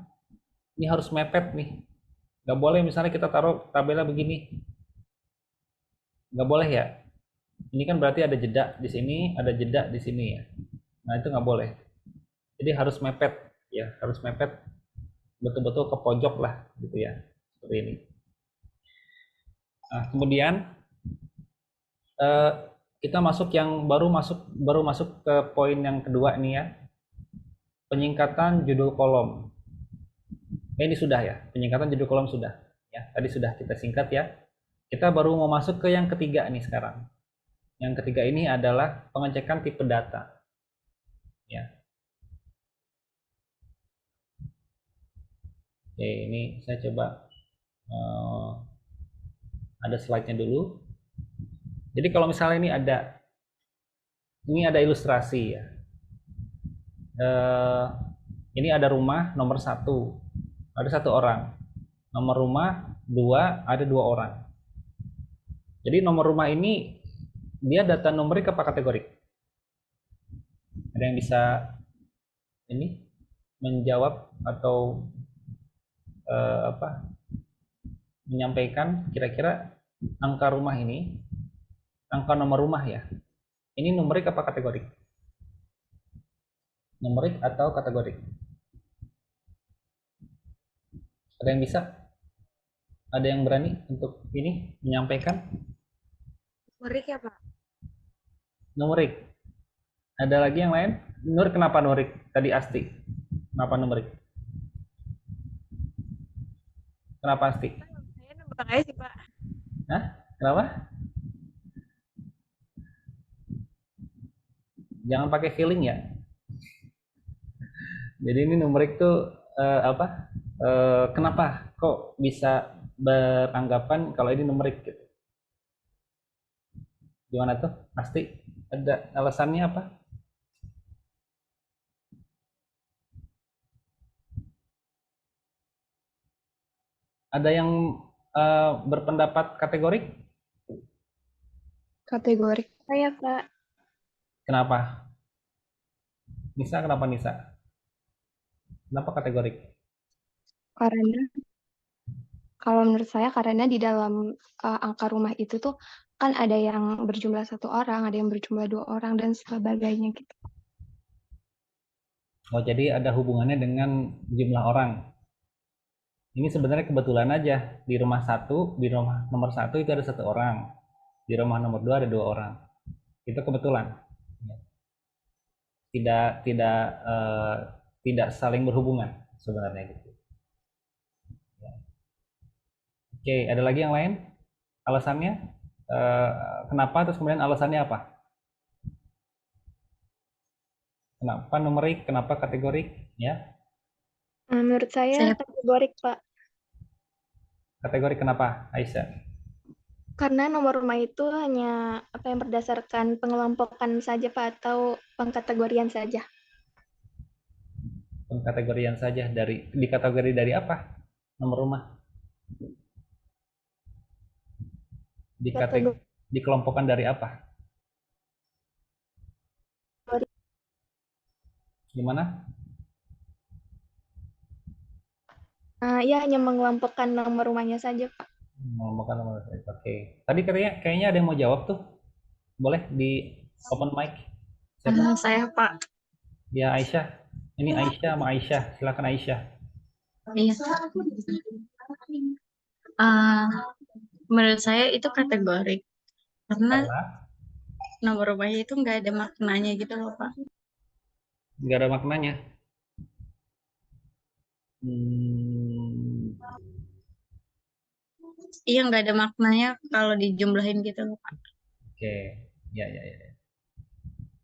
ini harus mepet nih. Nggak boleh misalnya kita taruh tabelnya begini. Nggak boleh ya. Ini kan berarti ada jeda di sini, ada jeda di sini ya. Nah, itu nggak boleh. Jadi harus mepet ya, harus mepet betul-betul ke pojok lah gitu ya. Seperti ini. Nah, kemudian kita baru masuk ke poin yang kedua nih ya. penyingkatan judul kolom. Ini sudah ya, penyingkatan judul kolom sudah. Ya, tadi sudah kita singkat ya. Kita baru mau masuk ke yang ketiga nih sekarang. Yang ketiga ini adalah pengecekan tipe data. Ya. Oke, ini saya coba ada slide-nya dulu. Jadi kalau misalnya ini ada ilustrasi ya. Ini ada rumah nomor 1, ada 1 orang. Nomor rumah 2, ada 2 orang. Jadi nomor rumah ini dia data numerik apa kategorik? Ada yang bisa ini menjawab atau menyampaikan kira-kira angka rumah ini, angka nomor rumah ya, ini numerik apa kategorik? Numerik atau kategorik? Ada yang bisa? Ada yang berani untuk ini menyampaikan? Numerik ya, Pak? Numerik. Ada lagi yang lain? Nur, kenapa numerik? Tadi Asti. Kenapa numerik? Kenapa Asti? Saya nebak aja sih, Pak. Hah? Kenapa? Jangan pakai feeling ya. Jadi ini numerik tuh kenapa kok bisa beranggapan kalau ini numerik gitu? Gimana tuh? Pasti ada alasannya apa? Ada yang berpendapat kategorik? Kategori. Saya, Pak. Kenapa? Nisa, kenapa Nisa? Kenapa kategorik? Karena kalau menurut saya karena di dalam angka rumah itu tuh kan ada yang berjumlah 1 orang, ada yang berjumlah 2 orang dan sebagainya gitu. Oh, jadi ada hubungannya dengan jumlah orang. Ini sebenarnya kebetulan aja di rumah nomor 1 itu ada 1 orang, di rumah nomor 2 ada 2 orang. Itu kebetulan. Tidak saling berhubungan sebenarnya gitu. Oke, ada lagi yang lain? Alasannya kenapa, terus kemudian alasannya apa? Kenapa numerik, kenapa kategorik? Ya, Menurut saya kategorik, Pak. kategorik kenapa, Aisyah? Karena nomor rumah itu hanya yang berdasarkan pengelompokan saja, Pak, atau pengkategorian saja. Pengkategorian saja di kategori dari apa? Nomor rumah? Dikelompokkan dari apa? Gimana? Ya hanya mengelompokkan nomor rumahnya saja, Pak. Mengelompokkan nomor rumah. Oke. Tadi kayaknya ada yang mau jawab tuh. Boleh di open mic? Saya, Pak. Ya, Aisyah. Ini Aisyah sama Aisyah. Silakan Aisyah. Iya. Menurut saya itu kategori karena nomor rumahnya itu nggak ada maknanya gitu loh, Pak. Nggak ada maknanya. Iya, nggak ada maknanya kalau dijumlahin gitu loh, Pak. Oke, ya.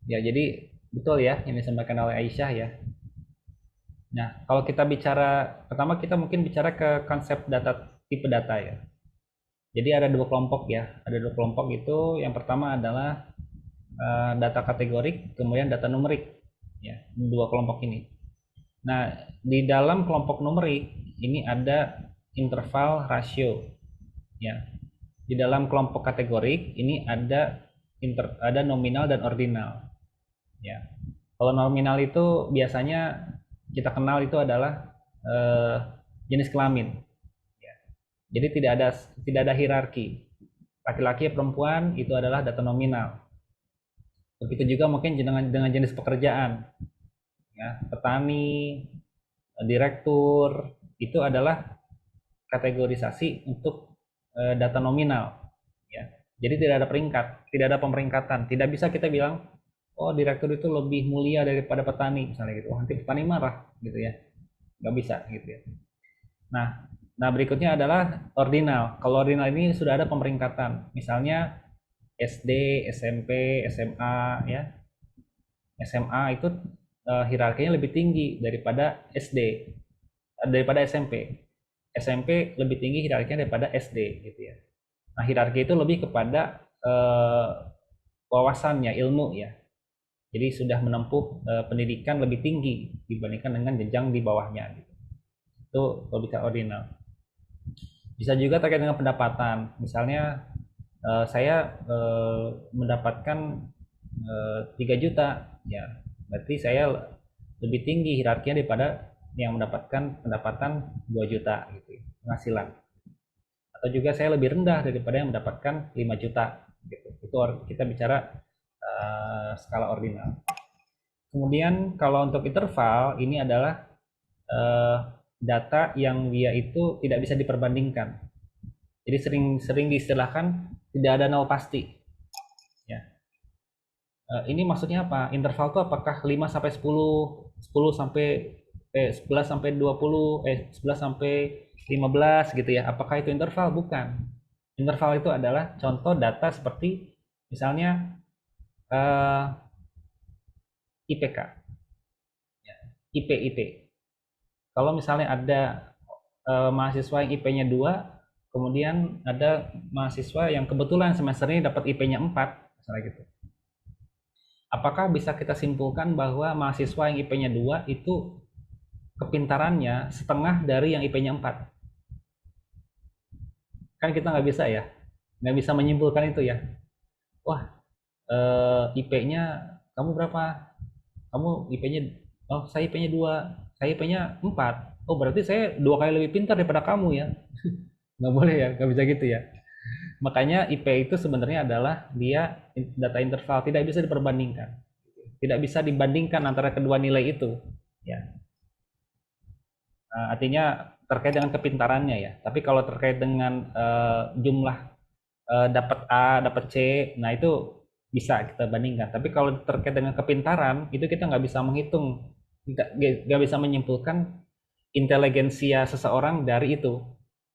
Ya, jadi betul ya yang disampaikan oleh Aisyah ya. Nah, kalau kita bicara, pertama kita mungkin bicara ke konsep tipe data ya. Jadi ada 2 kelompok ya. Ada 2 kelompok itu, yang pertama adalah data kategorik, kemudian data numerik. Ya, 2 kelompok ini. Nah, di dalam kelompok numerik ini ada interval rasio. Ya. Di dalam kelompok kategorik ini ada nominal dan ordinal. Ya. Kalau nominal itu biasanya kita kenal itu adalah jenis kelamin. Ya. Jadi tidak ada hierarki. Laki-laki atau perempuan itu adalah data nominal. Begitu juga mungkin dengan jenis pekerjaan. Ya, petani, direktur, itu adalah kategorisasi untuk data nominal. Ya. Jadi tidak ada peringkat, tidak ada pemeringkatan. Tidak bisa kita bilang, oh direktur itu lebih mulia daripada petani misalnya gitu. Nanti petani marah gitu ya. Nggak bisa gitu ya. Nah berikutnya adalah ordinal. Kalau ordinal ini sudah ada pemeringkatan. Misalnya SD, SMP, SMA ya. SMA itu hierarkinya lebih tinggi daripada SD, daripada SMP. SMP lebih tinggi hierarkinya daripada SD gitu ya. Nah, hierarki itu lebih kepada wawasannya, ilmu ya. Jadi sudah menempuh pendidikan lebih tinggi dibandingkan dengan jenjang di bawahnya gitu. Itu kalau bisa ordinal. Bisa juga terkait dengan pendapatan. Misalnya saya mendapatkan 3 juta ya. Berarti saya lebih tinggi hierarkinya daripada yang mendapatkan pendapatan 2 juta gitu penghasilan. Atau juga saya lebih rendah daripada yang mendapatkan 5 juta gitu. Itu kita bicara skala ordinal. Kemudian kalau untuk interval ini adalah data yang dia itu tidak bisa diperbandingkan. Jadi sering diistilahkan tidak ada nol pasti. Ya. Ini maksudnya apa? Interval itu apakah 5 sampai 10, 10 sampai 11 sampai 20, 11 sampai 15 gitu ya. Apakah itu interval? Bukan. Interval itu adalah contoh data seperti misalnya IPK. Ya, IP. Kalau misalnya ada mahasiswa yang IP-nya 2, kemudian ada mahasiswa yang kebetulan semester ini dapat IP-nya 4, misalnya gitu. Apakah bisa kita simpulkan bahwa mahasiswa yang IP-nya 2 itu kepintarannya setengah dari yang IP-nya 4? Kan kita nggak bisa ya, nggak bisa menyimpulkan itu ya. Wah, IP-nya kamu berapa? Kamu IP-nya, oh saya IP-nya 2, saya IP-nya 4. Oh berarti saya 2 kali lebih pintar daripada kamu ya. Nggak boleh ya, nggak bisa gitu ya. Makanya IP itu sebenarnya adalah dia data interval, tidak bisa diperbandingkan. Tidak bisa dibandingkan antara kedua nilai itu. Ya. Artinya terkait dengan kepintarannya ya. Tapi kalau terkait dengan jumlah dapat A, dapat C, nah itu bisa kita bandingkan. Tapi kalau terkait dengan kepintaran, itu kita nggak bisa menghitung, nggak bisa menyimpulkan inteligensia seseorang dari itu,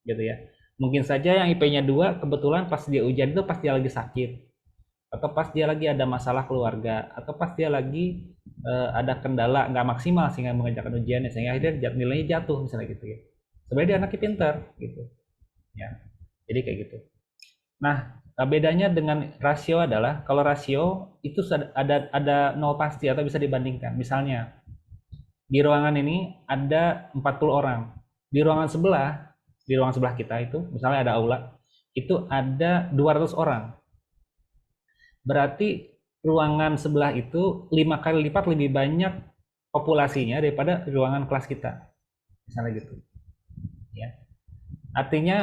gitu ya. Mungkin saja yang IP-nya 2 kebetulan pas dia ujian itu pas dia lagi sakit, atau pas dia lagi ada masalah keluarga, atau pas dia lagi ada kendala nggak maksimal sehingga mengerjakan ujiannya, sehingga akhirnya nilainya jatuh misalnya gitu ya. Sebenarnya dia anaknya pintar gitu ya. Jadi kayak gitu. Nah, bedanya dengan rasio adalah kalau rasio itu ada nol pasti atau bisa dibandingkan. Misalnya di ruangan ini ada 40 orang. Di ruangan sebelah kita itu, misalnya ada aula, itu ada 200 orang. Berarti ruangan sebelah itu 5 kali lipat lebih banyak populasinya daripada ruangan kelas kita. Misalnya gitu. Ya. Artinya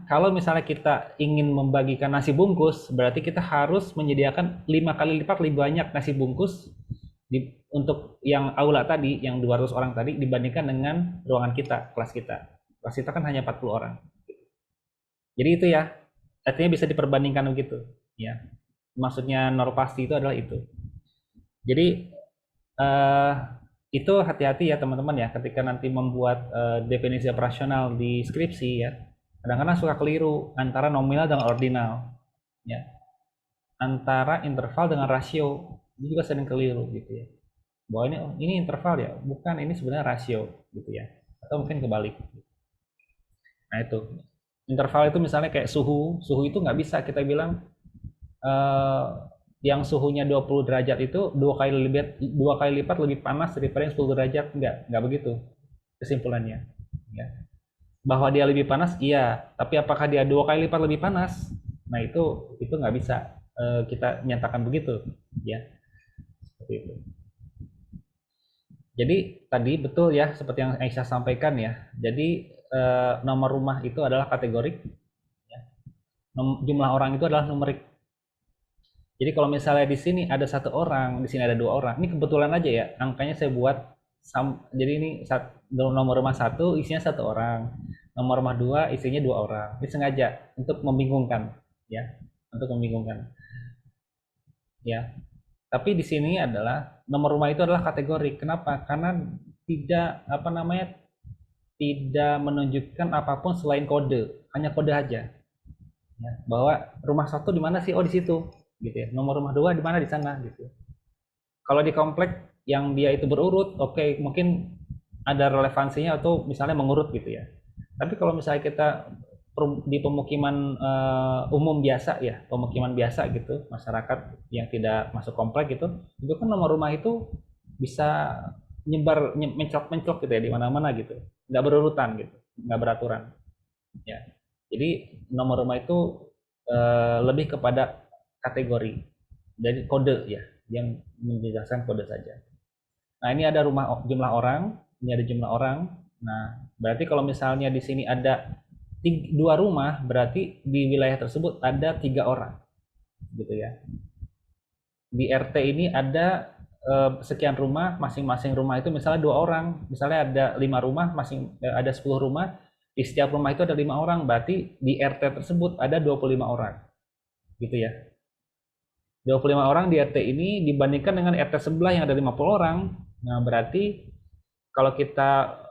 kalau misalnya kita ingin membagikan nasi bungkus, berarti kita harus menyediakan 5 kali lipat lebih banyak nasi bungkus untuk yang aula tadi, yang 200 orang tadi dibandingkan dengan ruangan kita, kelas kita. Kelas kita kan hanya 40 orang. Jadi itu ya, artinya bisa diperbandingkan begitu. Ya, maksudnya nol pasti itu adalah itu. Jadi itu hati-hati ya teman-teman ya, ketika nanti membuat definisi operasional di skripsi ya. Kadang-kadang suka keliru antara nominal dengan ordinal. Ya, antara interval dengan rasio, ini juga sering keliru gitu ya. Bahwa ini interval ya, bukan, ini sebenarnya rasio gitu ya. Atau mungkin kebalik. Nah itu interval itu misalnya kayak suhu itu nggak bisa kita bilang yang suhunya 20 derajat itu 2 kali lipat lebih panas daripada yang 10 derajat, nggak begitu kesimpulannya ya. Bahwa dia lebih panas iya, tapi apakah dia 2 kali lipat lebih panas, nah itu nggak bisa kita nyatakan begitu ya, seperti itu. Jadi tadi betul ya seperti yang Aisyah sampaikan ya. Jadi nomor rumah itu adalah kategorik, ya. Jumlah orang itu adalah numerik. Jadi kalau misalnya di sini ada 1 orang, di sini ada 2 orang, ini kebetulan aja ya angkanya saya buat jadi ini nomor rumah 1 isinya 1 orang, nomor rumah 2 isinya 2 orang. Ini sengaja untuk membingungkan ya, untuk membingungkan. Ya. Tapi di sini adalah nomor rumah itu adalah kategori. Kenapa? Karena tidak tidak menunjukkan apapun selain kode, hanya kode aja. Ya, bahwa rumah 1 di mana sih? Oh, di situ, gitu ya. Nomor rumah 2 di mana? Di sana, gitu. Kalau di komplek yang dia itu berurut, oke, mungkin ada relevansinya atau misalnya mengurut gitu ya. Tapi kalau misalnya kita di pemukiman umum biasa ya, pemukiman biasa gitu, masyarakat yang tidak masuk komplek gitu, itu kan nomor rumah itu bisa nyebar menclok gitu ya di mana-mana gitu, nggak berurutan gitu, nggak beraturan ya. Jadi nomor rumah itu lebih kepada kategori dari kode ya, yang menjelaskan kode saja. Nah, ini ada jumlah orang, ini ada jumlah orang. Nah, berarti kalau misalnya di sini ada 2 rumah, berarti di wilayah tersebut ada 3 orang, gitu ya. Di RT ini ada sekian rumah, masing-masing rumah itu misalnya 2 orang, misalnya ada 5 rumah, ada 10 rumah, di setiap rumah itu ada 5 orang, berarti di RT tersebut ada 25 orang, gitu ya. 25 orang di RT ini dibandingkan dengan RT sebelah yang ada 50 orang, nah berarti kalau kita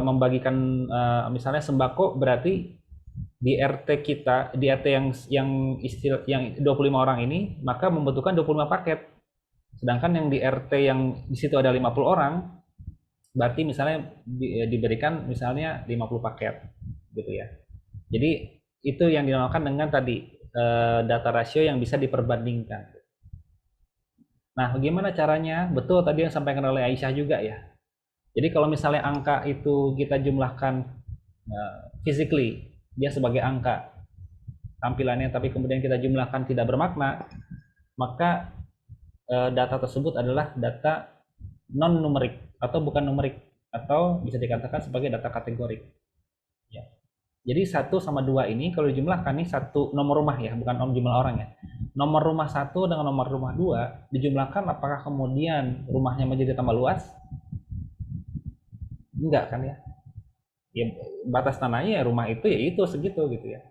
membagikan misalnya sembako, berarti di RT kita, di RT yang 25 orang ini, maka membutuhkan 25 paket. Sedangkan yang di RT yang di situ ada 50 orang, berarti misalnya diberikan misalnya 50 paket, gitu ya. Jadi itu yang dinamakan dengan tadi data rasio yang bisa diperbandingkan. Nah, bagaimana caranya? Betul tadi yang disampaikan oleh Aisyah juga ya. Jadi kalau misalnya angka itu kita jumlahkan physically, dia sebagai angka tampilannya, tapi kemudian kita jumlahkan tidak bermakna, maka data tersebut adalah data non numerik atau bukan numerik, atau bisa dikatakan sebagai data kategorik. Ya. Jadi 1 sama 2 ini kalau dijumlahkan, nih 1 nomor rumah ya, bukan jumlah orang ya. Nomor rumah 1 dengan nomor rumah 2 dijumlahkan, apakah kemudian rumahnya menjadi tambah luas? Enggak kan ya. Ya batas tanahnya ya rumah itu ya itu segitu gitu ya.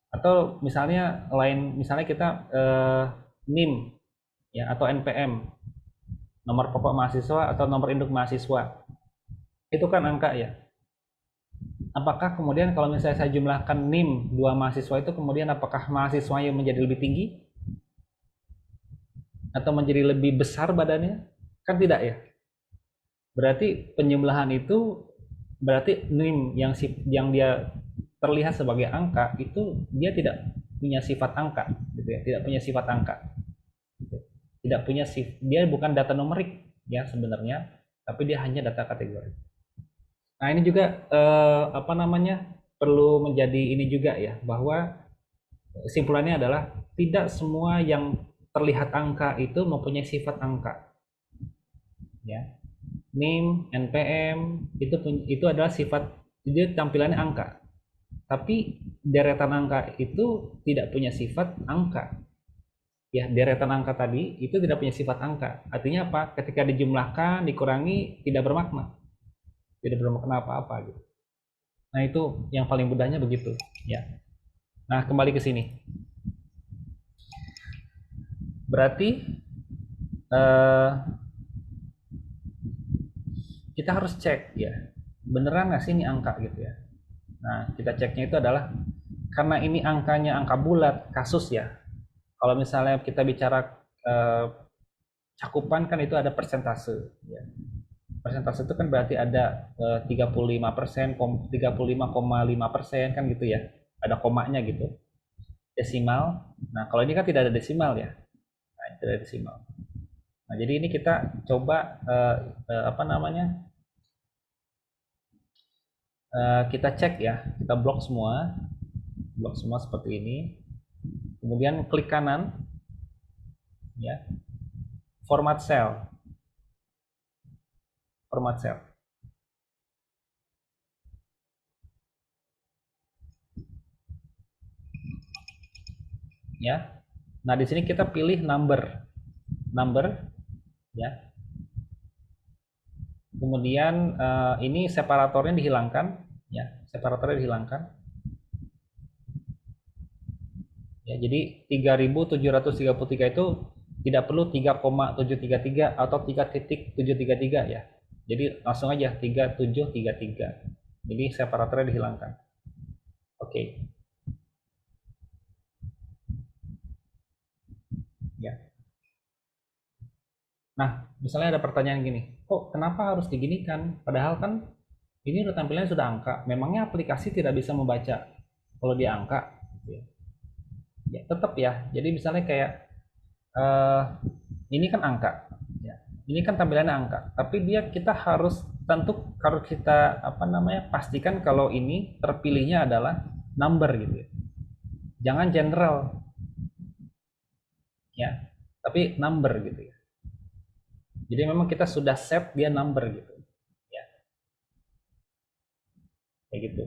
Atau misalnya misalnya kita NIM ya, atau NPM, nomor pokok mahasiswa atau nomor induk mahasiswa. Itu kan angka ya. Apakah kemudian kalau misalnya saya jumlahkan NIM 2 mahasiswa itu, kemudian apakah mahasiswanya menjadi lebih tinggi? Atau menjadi lebih besar badannya? Kan tidak ya. Berarti penjumlahan itu, berarti NIM yang dia terlihat sebagai angka, itu dia tidak punya sifat angka, gitu ya. Tidak punya sifat angka. Tidak punya dia bukan data numerik ya sebenarnya, tapi dia hanya data kategori. Nah, ini juga perlu menjadi ini juga ya, bahwa kesimpulannya adalah tidak semua yang terlihat angka itu mempunyai sifat angka. Ya. NIM, NPM itu adalah sifat, dia tampilannya angka. Tapi deretan angka itu tidak punya sifat angka. Ya, deretan angka tadi itu tidak punya sifat angka. Artinya apa? Ketika dijumlahkan, dikurangi, tidak bermakna. Tidak bermakna apa-apa gitu. Nah, itu yang paling mudahnya begitu ya. Nah, kembali ke sini. Berarti kita harus cek ya, beneran nggak sih ini angka gitu ya. Nah, kita ceknya itu adalah karena ini angkanya angka bulat, kasus ya. Kalau misalnya kita bicara cakupan, kan itu ada persentase ya. Persentase itu kan berarti ada 35%, 35,5% kan gitu ya. Ada komanya gitu. Desimal. Nah, kalau ini kan tidak ada desimal ya. Nah, tidak ada desimal. Nah, jadi ini kita coba kita cek ya, kita blok semua seperti ini. Kemudian klik kanan ya. Format cell. Ya. Nah, di sini kita pilih number ya. Kemudian ini separatornya dihilangkan ya, ya, jadi 3733 itu Tidak perlu 3,733 atau 3.733 ya. Jadi langsung aja 3733. Jadi separatornya dihilangkan. Oke. Ya. Nah, misalnya ada pertanyaan gini, kok kenapa harus diginikan? Padahal kan ini udah tampilannya sudah angka. Memangnya aplikasi tidak bisa membaca kalau dia angka? Ya, tetap ya. Jadi misalnya kayak ini kan angka, ya. Ini kan tampilannya angka, tapi kita harus kita pastikan kalau ini terpilihnya adalah number gitu ya. Jangan general, ya, tapi number gitu ya. Jadi memang kita sudah set dia number gitu, ya, kayak gitu,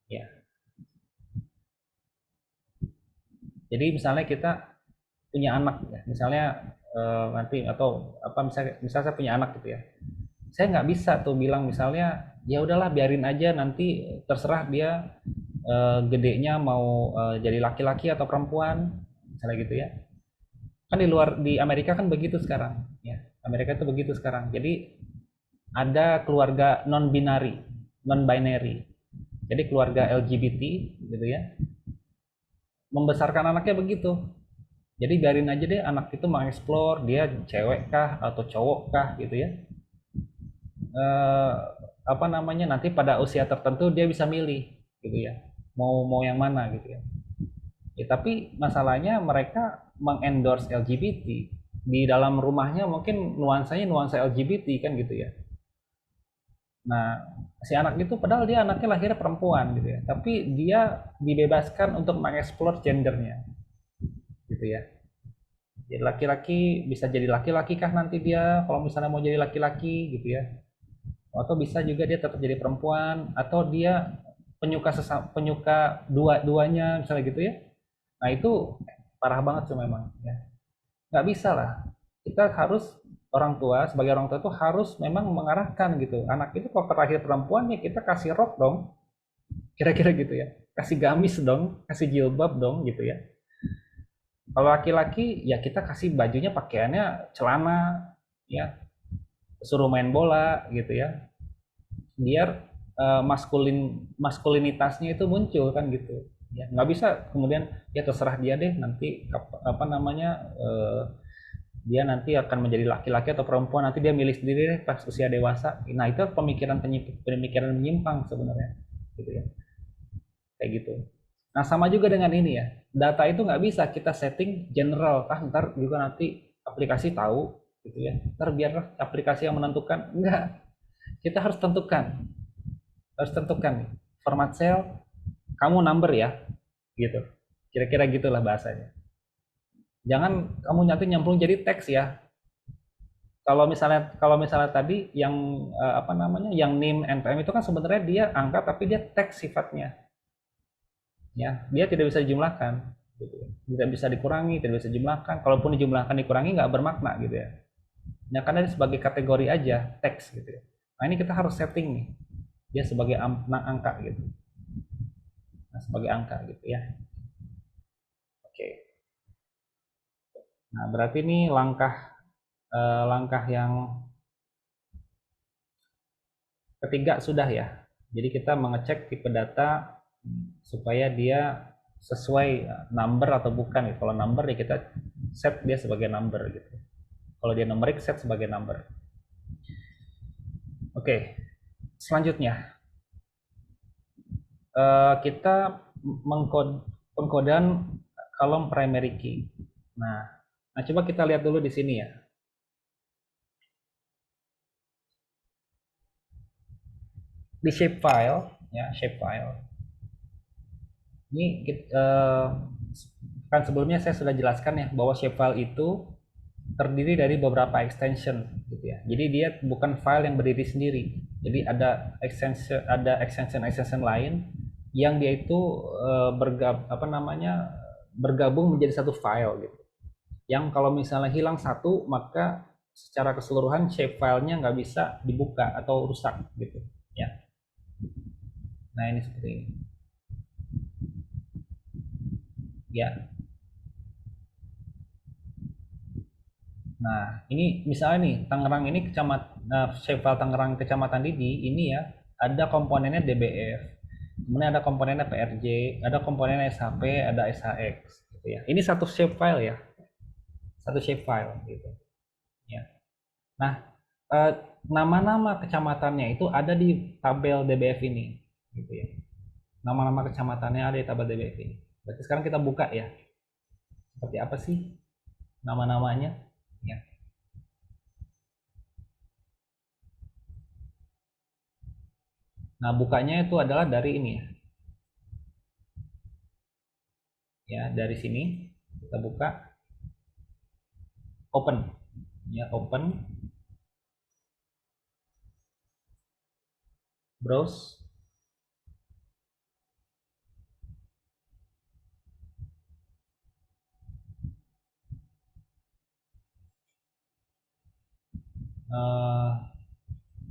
ya. Jadi misalnya kita punya anak ya, misalnya nanti atau misalnya saya punya anak gitu ya, saya nggak bisa tuh bilang misalnya ya udahlah biarin aja nanti terserah dia gedenya mau jadi laki-laki atau perempuan misalnya gitu ya. Kan di Amerika kan begitu sekarang ya, Amerika itu begitu sekarang. Jadi ada keluarga non binary, jadi keluarga LGBT gitu ya, membesarkan anaknya begitu. Jadi biarin aja deh anak itu mengeksplor dia cewek kah atau cowok kah gitu ya. Nanti pada usia tertentu dia bisa milih gitu ya, mau yang mana gitu ya. Tapi masalahnya mereka mengendorse LGBT di dalam rumahnya, mungkin nuansanya nuansa LGBT kan gitu ya. Nah, si anak itu padahal dia anaknya lahirnya perempuan gitu ya, tapi dia dibebaskan untuk mengeksplor gendernya gitu ya. Jadi laki-laki bisa jadi laki-laki kah nanti dia kalau misalnya mau jadi laki-laki gitu ya, atau bisa juga dia tetap jadi perempuan, atau dia penyuka dua-duanya misalnya gitu ya. Nah itu parah banget tuh memang ya. Nggak bisa lah, kita harus sebagai orang tua itu harus memang mengarahkan gitu, anak itu kalau terakhir perempuan ya kita kasih rok dong, kira-kira gitu ya, kasih gamis dong, kasih jilbab dong gitu ya. Kalau laki-laki ya kita kasih bajunya, pakaiannya celana ya, suruh main bola gitu ya, biar maskulinitasnya itu muncul kan gitu ya. Nggak bisa kemudian ya terserah dia deh nanti dia nanti akan menjadi laki-laki atau perempuan, nanti dia milih sendiri deh pas usia dewasa. Nah itu pemikiran menyimpang sebenarnya gitu ya, kayak gitu. Nah sama juga dengan ini ya, data itu nggak bisa kita setting general, ntar juga nanti aplikasi tahu gitu ya, ntar biar aplikasi yang menentukan. Enggak, kita harus tentukan format cell, kamu number ya gitu, kira-kira gitulah bahasanya. Jangan kamu nyamplung jadi teks ya. Kalau misalnya tadi yang yang name npm itu kan sebenarnya dia angka tapi dia teks sifatnya ya, dia tidak bisa dijumlahkan gitu ya. Tidak bisa dikurangi, tidak bisa dijumlahkan. Kalaupun dijumlahkan dikurangi nggak bermakna gitu ya. Ya karena dia sebagai kategori aja teks gitu ya. Nah ini kita harus setting nih dia sebagai angka gitu. Nah, sebagai angka gitu ya. Oke. Nah berarti ini langkah yang ketiga sudah ya. Jadi kita mengecek tipe data supaya dia sesuai number atau bukan. Kalau number ya kita set dia sebagai number gitu. Kalau dia numerik, set sebagai number. Oke, selanjutnya kita pengkodean kolom primary key. Nah, coba kita lihat dulu di sini ya. Di shapefile, ya shapefile. Ini kan sebelumnya saya sudah jelaskan ya bahwa shapefile itu terdiri dari beberapa extension gitu ya. Jadi dia bukan file yang berdiri sendiri. Jadi ada extension lain yang dia itu bergabung menjadi satu file gitu. Yang kalau misalnya hilang satu, maka secara keseluruhan shapefile-nya nggak bisa dibuka atau rusak gitu ya. Nah ini seperti ini ya. Nah, ini misalnya nih, Tangerang ini shapefile Tangerang Kecamatan Didi ini ya, ada komponennya DBF, kemudian ada komponennya PRJ, ada komponennya SHP, ada SHX, gitu ya. Ini satu shapefile ya, satu shapefile gitu. Ya. Nah, nama-nama kecamatannya itu ada di tabel DBF ini, gitu ya. Nama-nama kecamatannya ada di tabel DBF ini. Berarti sekarang kita buka ya, seperti apa sih nama-namanya? Ya. Nah, bukanya itu adalah dari ini ya. Ya, dari sini kita buka open. Ya, open. Browse.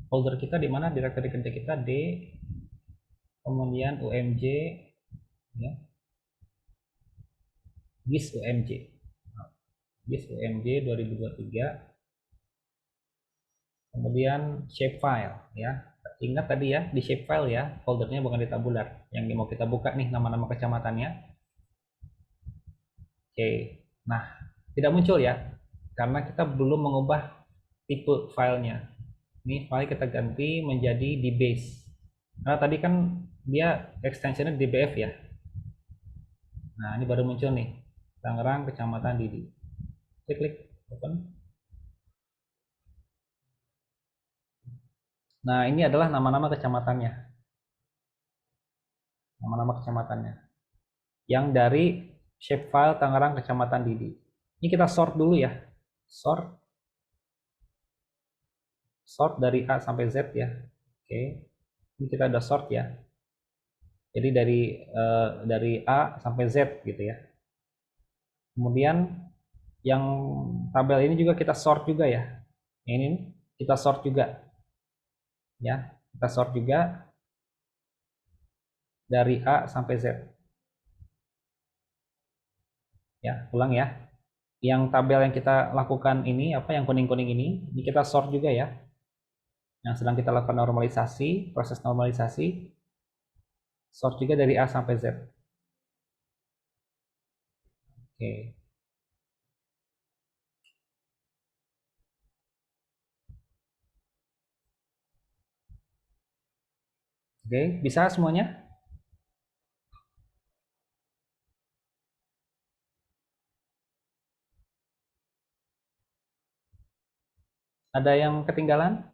Folder kita di mana? Directory kerja kita D, kemudian UMJ, ya. GIS UMJ. GIS UMJ 2023. Kemudian shapefile ya. Ingat tadi ya, di shapefile ya, foldernya bukan di tabular. Yang mau kita buka nih nama-nama kecamatannya. Oke. Nah, tidak muncul ya karena kita belum mengubah tipe filenya. Ini file kita ganti menjadi dbase. Karena tadi kan dia extensionnya dbf ya. Nah, ini baru muncul nih. Tangerang Kecamatan Didi. Saya klik open. Nah, ini adalah nama-nama kecamatannya. Nama-nama kecamatannya. Yang dari shapefile Tangerang Kecamatan Didi. Ini kita sort dulu ya. Sort dari A sampai Z ya. Oke. Ini kita udah sort ya. Jadi dari A sampai Z gitu ya. Kemudian yang tabel ini juga kita sort juga ya. Ini kita sort juga. Ya, kita sort juga dari A sampai Z. Ya, ulang ya. Yang tabel yang kita lakukan ini apa yang kuning-kuning ini kita sort juga ya. Yang sedang kita lakukan normalisasi, proses normalisasi, sort juga dari A sampai Z. Oke. Oke, bisa semuanya? Ada yang ketinggalan?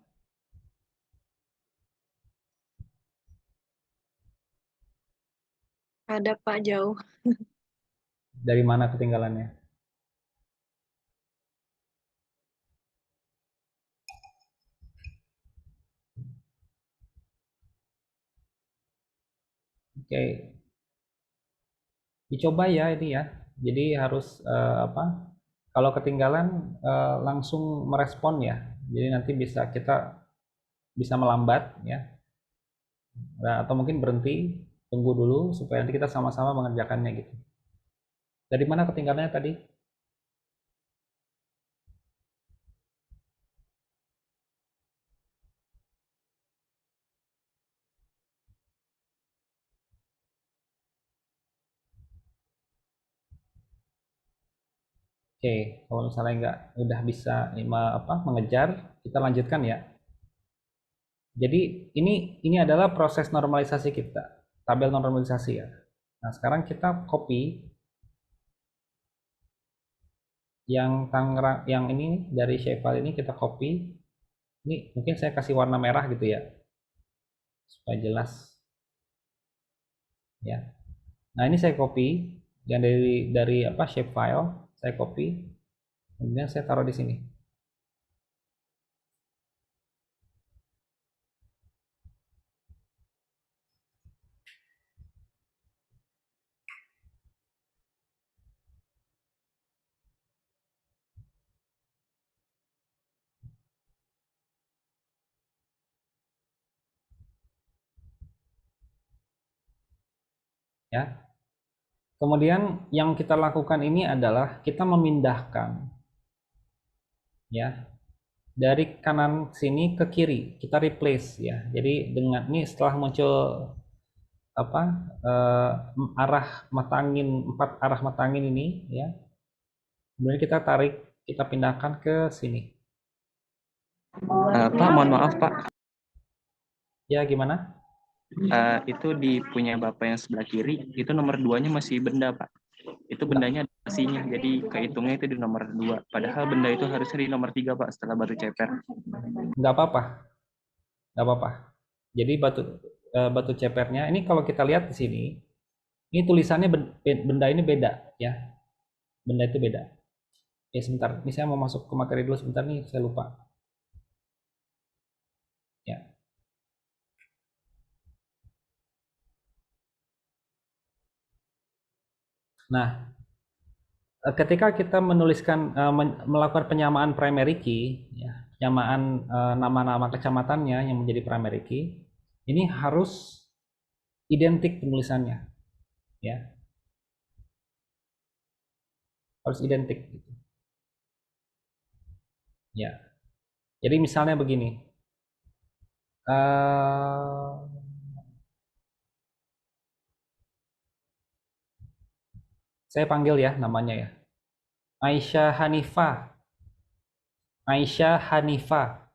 Ada Pak, jauh. Dari mana ketinggalannya? Oke. Dicoba ya ini ya. Jadi harus apa? Kalau ketinggalan langsung merespon ya. Jadi nanti kita bisa melambat ya. Atau mungkin berhenti, tunggu dulu supaya nanti kita sama-sama mengerjakannya gitu. Dari mana ketinggalannya tadi? Oke, kalau misalnya nggak udah bisa mengejar, kita lanjutkan ya. Jadi ini adalah proses normalisasi kita, tabel normalisasi ya. Nah, sekarang kita copy yang Tangerang, yang ini dari shapefile ini kita copy. Ini mungkin saya kasih warna merah gitu ya, supaya jelas. Ya. Nah, ini saya copy yang dari shapefile, saya copy, kemudian saya taruh di sini. Ya. Kemudian yang kita lakukan ini adalah kita memindahkan ya. Dari kanan sini ke kiri kita replace ya. Jadi dengan ini setelah muncul apa arah matangin 4 arah matangin ini ya. Kemudian kita tarik, kita pindahkan ke sini. Pak, mohon maaf Pak, Ya gimana? itu di punya Bapak yang sebelah kiri, itu nomor 2-nya masih benda Pak. Itu bendanya ada nasinya, jadi kehitungnya itu di nomor 2. Padahal benda itu harusnya di nomor 3 Pak, setelah batu ceper. Nggak apa-apa, nggak apa-apa. Jadi batu cepernya ini kalau kita lihat di sini, ini tulisannya benda ini beda ya. Benda itu beda. Ya sebentar, ini saya mau masuk ke materi dulu sebentar nih, saya lupa. Ya. Nah, ketika kita menuliskan melakukan penyamaan primary key, ya, penyamaan nama-nama kecamatannya yang menjadi primary key, ini harus identik penulisannya, ya, harus identik. Ya, jadi misalnya begini. Saya panggil ya namanya ya. Aisyah Hanifah. Aisyah Hanifah.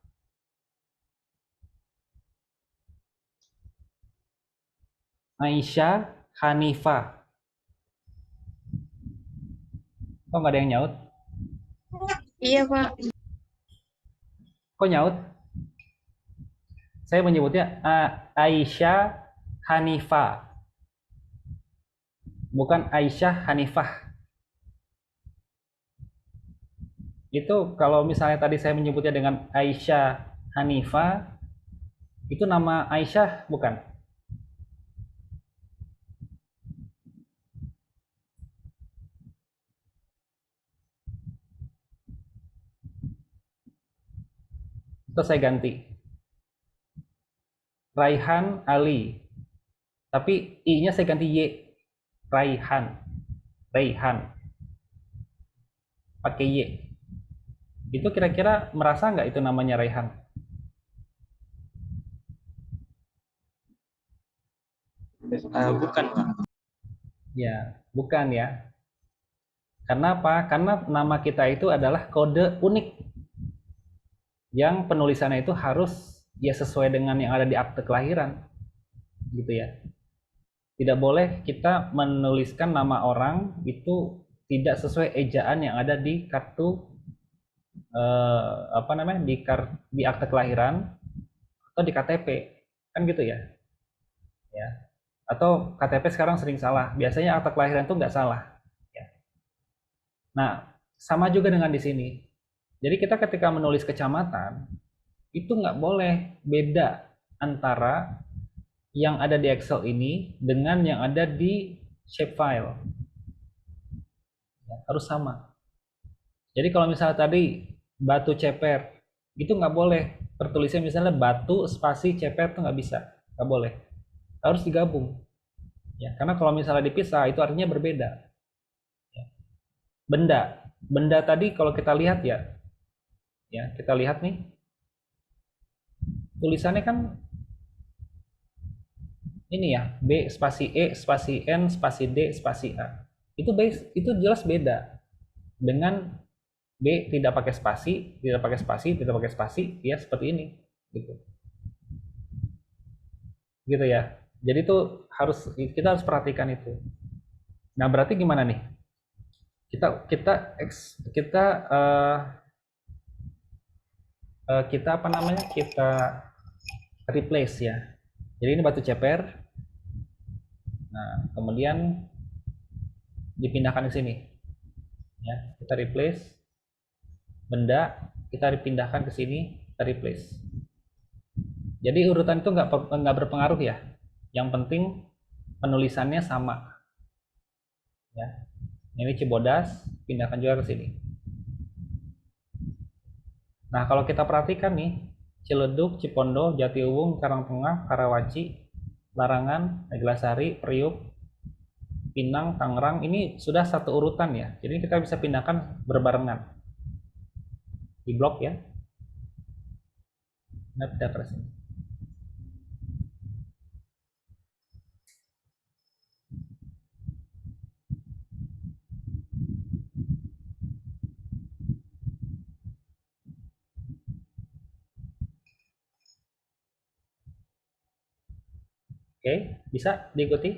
Aisyah Hanifah. Kok nggak ada yang nyaut? Iya, Pak. Kok nyaut? Saya menyebutnya Aisyah Hanifah. Bukan Aisyah Hanifah. Itu kalau misalnya tadi saya menyebutnya dengan Aisyah Hanifah, itu nama Aisyah bukan? Itu saya ganti. Raihan Ali. Tapi I-nya saya ganti Y. Raihan. Raihan. Pakai Y. Itu kira-kira merasa nggak itu namanya Raihan? Bukan Pak. Ya, bukan ya. Karena apa? Karena nama kita itu adalah kode unik. Yang penulisannya itu harus ya sesuai dengan yang ada di akte kelahiran. Gitu ya. Tidak boleh kita menuliskan nama orang itu tidak sesuai ejaan yang ada di kartu di akte kelahiran atau di KTP, kan gitu ya. Ya. Atau KTP sekarang sering salah. Biasanya akte kelahiran itu nggak salah. Ya. Nah, sama juga dengan di sini. Jadi kita ketika menulis kecamatan itu nggak boleh beda antara yang ada di Excel ini dengan yang ada di shapefile. Ya, harus sama. Jadi kalau misalnya tadi batu ceper, itu nggak boleh. Tertulisnya misalnya batu spasi ceper itu nggak bisa. Nggak boleh. Harus digabung. Ya, karena kalau misalnya dipisah itu artinya berbeda. Ya. Benda tadi kalau kita lihat ya kita lihat nih. Tulisannya kan ini ya, B spasi E spasi N spasi D spasi A. Itu jelas beda dengan B tidak pakai spasi, tidak pakai spasi, tidak pakai spasi, ya seperti ini, gitu. Gitu ya. Jadi itu kita harus perhatikan itu. Nah, berarti gimana nih? Kita apa namanya? Kita replace ya. Jadi ini batu ceper. Nah, kemudian dipindahkan ke sini. Ya, kita replace. Benda kita dipindahkan ke sini, kita replace. Jadi urutan itu nggak berpengaruh ya. Yang penting penulisannya sama. Ya, ini Cibodas, pindahkan juga ke sini. Nah, kalau kita perhatikan nih, Ciledug, Cipondo, Jatiuwung, Karangtengah, Karawaci, Larangan, Neglasari, Priuk, Pinang, Tangerang, ini sudah satu urutan ya. Jadi kita bisa pindahkan berbarengan. di blok ya. Nah, pindah ke sini. Oke, bisa diikuti?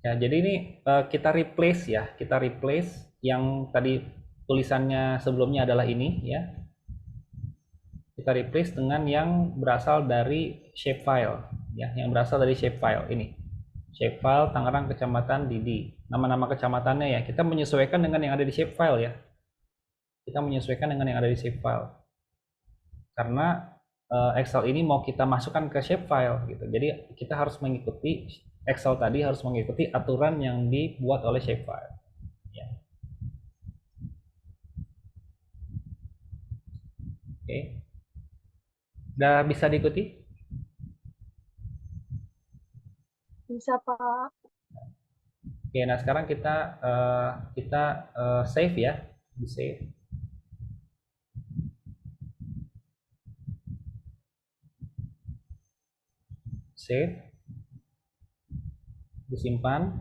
Ya, jadi ini kita replace ya, kita replace yang tadi tulisannya sebelumnya adalah ini ya. Kita replace dengan yang berasal dari shapefile ya, yang berasal dari shapefile ini. Shapefile Tangerang Kecamatan Didi. Nama-nama kecamatannya ya, kita menyesuaikan dengan yang ada di shapefile ya. Kita menyesuaikan dengan yang ada di shapefile. Karena Excel ini mau kita masukkan ke shapefile gitu. Jadi kita harus mengikuti Excel tadi harus mengikuti aturan yang dibuat oleh shapefile. Ya. Oke. Udah bisa diikuti? Bisa, Pak. Oke, nah sekarang kita save ya, di save. Save, disimpan.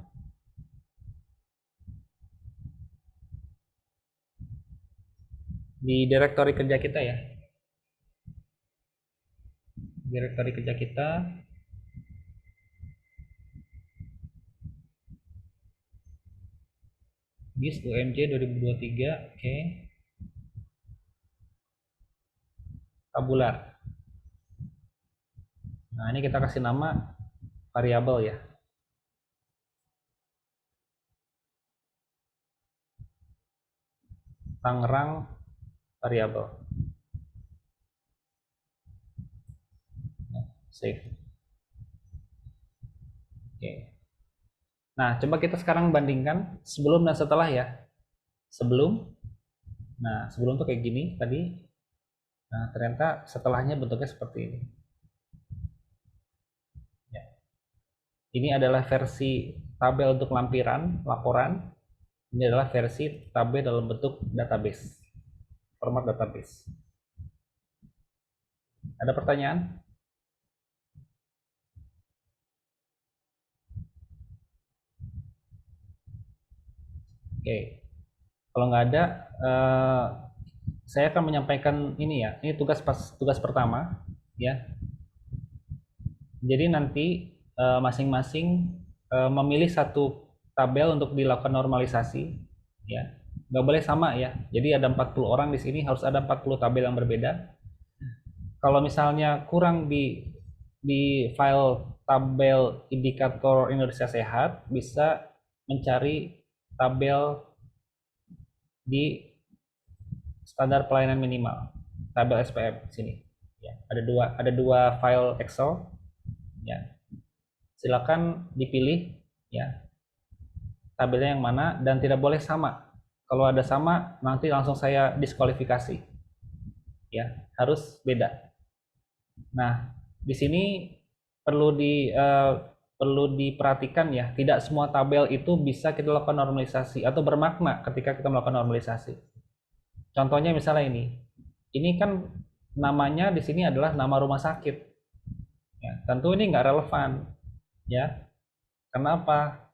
Di direktori kerja kita ya. Direktori kerja kita. GIS UMJ 2023, oke. Tabular. Nah, ini kita kasih nama variabel ya. Tangerang variabel. Save. Oke. Nah, coba kita sekarang bandingkan sebelum dan setelah ya. Sebelum, nah sebelum tuh kayak gini tadi. Nah, ternyata setelahnya bentuknya seperti ini. Ya. Ini adalah versi tabel untuk lampiran, laporan. Ini adalah versi tabel dalam bentuk database, format database. Ada pertanyaan? Oke, kalau nggak ada, saya akan menyampaikan ini ya. Ini tugas pertama, ya. Jadi nanti masing-masing memilih satu tabel untuk dilakukan normalisasi, ya. Nggak boleh sama ya. Jadi ada 40 orang di sini, harus ada 40 tabel yang berbeda. Kalau misalnya kurang di file tabel indikator Indonesia Sehat, bisa mencari tabel di standar pelayanan minimal, tabel SPM di sini. Ya, ada dua file Excel. Ya, silakan dipilih ya tabelnya yang mana dan tidak boleh sama. Kalau ada sama, nanti langsung saya diskualifikasi. Ya, harus beda. Nah, di sini perlu diperhatikan ya, tidak semua tabel itu bisa kita lakukan normalisasi atau bermakna ketika kita melakukan normalisasi. Contohnya misalnya ini kan namanya di sini adalah nama rumah sakit. Ya, tentu ini nggak relevan, ya. Kenapa?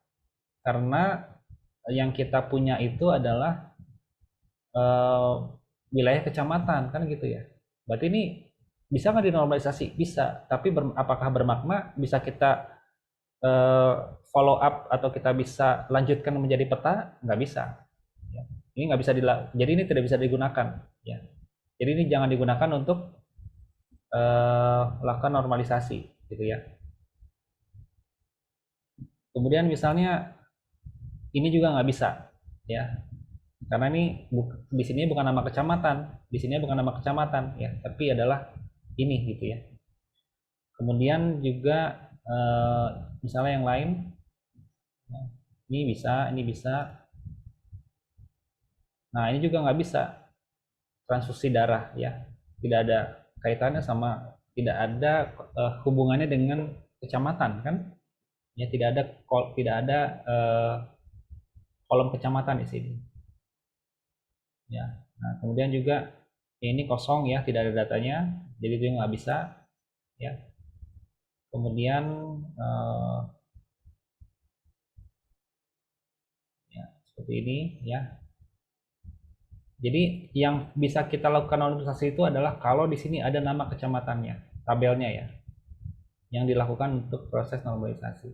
Karena yang kita punya itu adalah wilayah kecamatan, kan gitu ya. Berarti ini bisa nggak dinormalisasi? Bisa, tapi apakah bermakna bisa kita follow up atau kita bisa lanjutkan menjadi peta? Nggak bisa. Ya. Ini nggak bisa jadi ini tidak bisa digunakan. Ya. Jadi ini jangan digunakan untuk lakukan normalisasi, gitu ya. Kemudian misalnya ini juga nggak bisa, ya. Karena ini di sini bukan nama kecamatan, di sini bukan nama kecamatan, ya, tapi adalah ini gitu ya. Kemudian juga misalnya yang lain, ini bisa. Nah, ini juga nggak bisa transfusi darah ya, tidak ada kaitannya sama, tidak ada hubungannya dengan kecamatan kan? Ya tidak ada kolom kecamatan di sini. Ya. Nah, kemudian juga ini kosong ya, tidak ada datanya, jadi itu nggak bisa. Ya. Kemudian ya, seperti ini ya. Jadi yang bisa kita lakukan normalisasi itu adalah kalau di sini ada nama kecamatannya, tabelnya ya, yang dilakukan untuk proses normalisasi.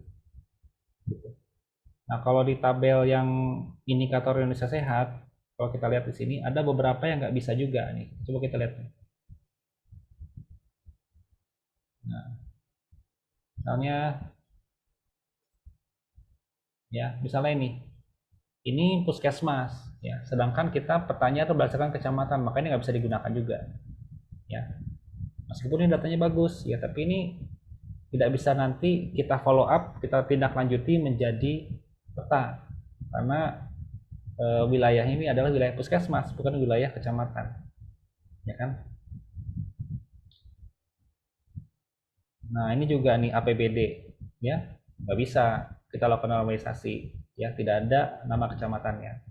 Gitu. Nah, kalau di tabel yang indikator Indonesia Sehat, kalau kita lihat di sini ada beberapa yang nggak bisa juga nih. Coba kita lihat. Nah, misalnya ya, misalnya ini puskesmas ya, sedangkan kita petanya itu berdasarkan kecamatan, makanya nggak bisa digunakan juga ya, meskipun ini datanya bagus ya, tapi ini tidak bisa nanti kita follow up, kita tindak lanjuti menjadi peta, karena wilayah ini adalah wilayah puskesmas, bukan wilayah kecamatan ya kan. Nah, ini juga nih APBD ya, nggak bisa kita lakukan normalisasi ya, tidak ada nama kecamatannya.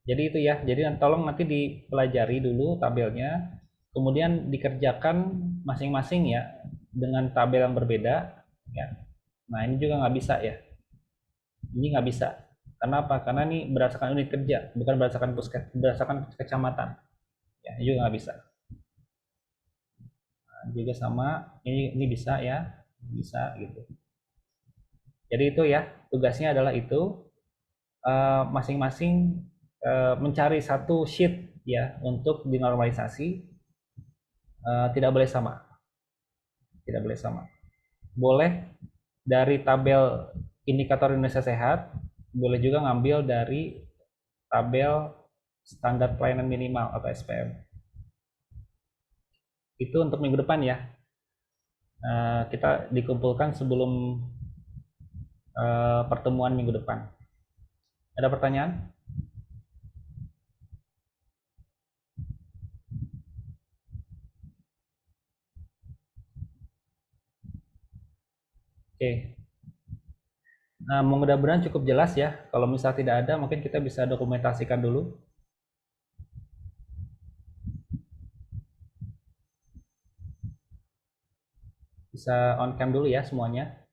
Jadi itu ya, jadi tolong nanti dipelajari dulu tabelnya, kemudian dikerjakan masing-masing ya dengan tabel yang berbeda ya. Nah, ini juga nggak bisa ya, ini nggak bisa. Kenapa? Karena ini berdasarkan unit kerja, bukan berdasarkan kecamatan ya, ini juga nggak bisa. Nah, juga sama, ini bisa ya, bisa gitu. Jadi itu ya, tugasnya adalah itu masing-masing mencari satu sheet ya untuk dinormalisasi, tidak boleh sama, tidak boleh sama. Boleh dari tabel indikator Indonesia Sehat, boleh juga ngambil dari tabel standar pelayanan minimal atau SPM. Itu untuk minggu depan ya, kita dikumpulkan sebelum pertemuan minggu depan. Ada pertanyaan? Oke. Nah, mudah-mudahan cukup jelas ya. Kalau misal tidak ada, mungkin kita bisa dokumentasikan dulu. Bisa on cam dulu ya semuanya.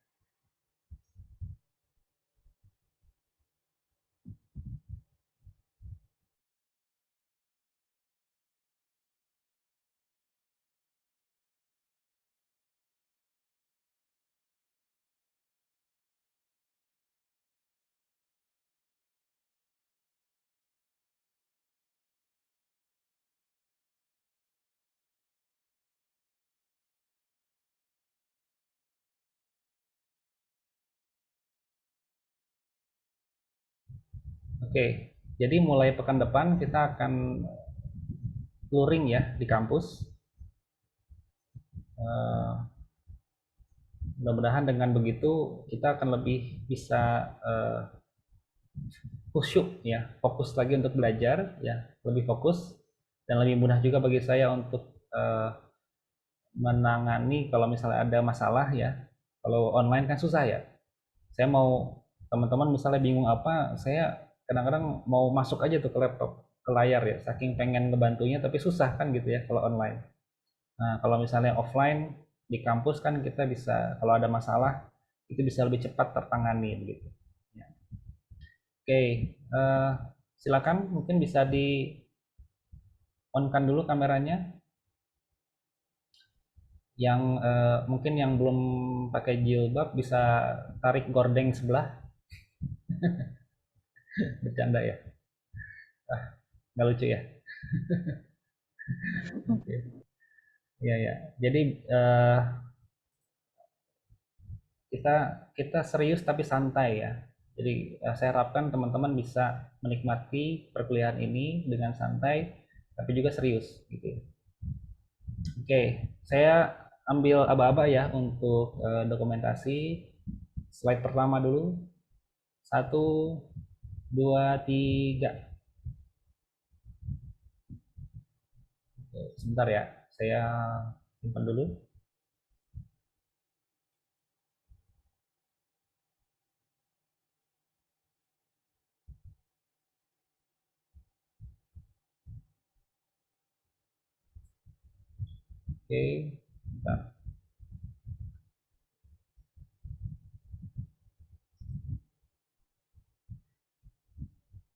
Oke, jadi mulai pekan depan kita akan luring ya di kampus. Mudah-mudahan dengan begitu kita akan lebih bisa khusyuk ya, fokus lagi untuk belajar ya, lebih fokus dan lebih mudah juga bagi saya untuk menangani kalau misalnya ada masalah ya. Kalau online kan susah ya. Saya mau teman-teman misalnya bingung apa, saya kadang-kadang mau masuk aja tuh ke laptop, ke layar ya, saking pengen ngebantunya tapi susah kan gitu ya kalau online. Nah, kalau misalnya offline di kampus kan kita bisa kalau ada masalah itu bisa lebih cepat tertangani gitu. Ya. Oke, silakan mungkin bisa di on-kan dulu kameranya. Yang mungkin yang belum pakai jilbab bisa tarik gordeng sebelah. Bercanda ya. Nggak lucu ya. Oke. Iya ya. Jadi kita serius tapi santai ya. Jadi saya harapkan teman-teman bisa menikmati perkuliahan ini dengan santai tapi juga serius gitu. Oke, saya ambil aba-aba ya untuk dokumentasi. Slide pertama dulu. 1, 2, 3. Oke. Sebentar ya, saya simpan dulu. Oke, bentar.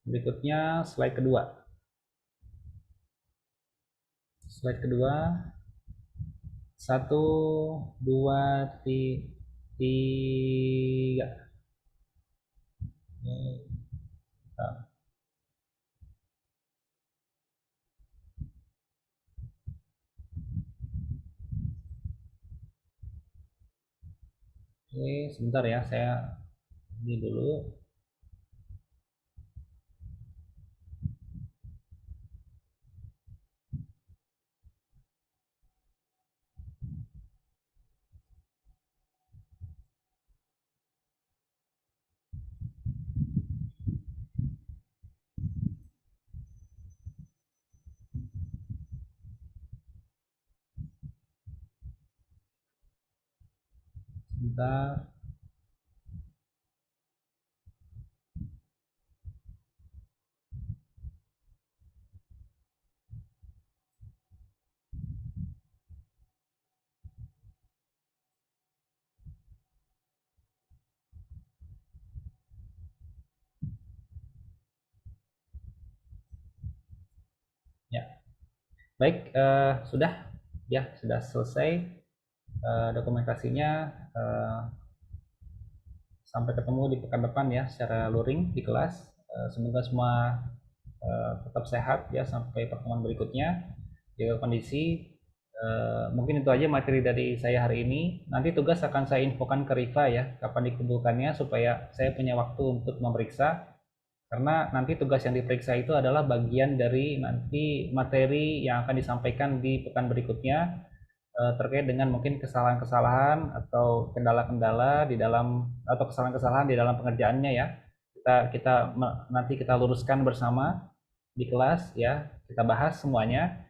Berikutnya slide kedua. Slide kedua. 1, 2, 3. Oke, sebentar ya, saya ini dulu. Sebentar. Ya, baik, sudah ya, sudah selesai dokumentasinya. Sampai ketemu di pekan depan ya, secara luring di kelas. Semoga semua tetap sehat ya sampai pertemuan berikutnya. Jaga kondisi. Mungkin itu aja materi dari saya hari ini. Nanti tugas akan saya infokan ke Riva ya, kapan dikumpulkannya supaya saya punya waktu untuk memeriksa. Karena nanti tugas yang diperiksa itu adalah bagian dari nanti materi yang akan disampaikan di pekan berikutnya terkait dengan mungkin kesalahan-kesalahan atau kendala-kendala di dalam atau kesalahan-kesalahan di dalam pengerjaannya ya. Nanti kita luruskan bersama di kelas ya. Kita bahas semuanya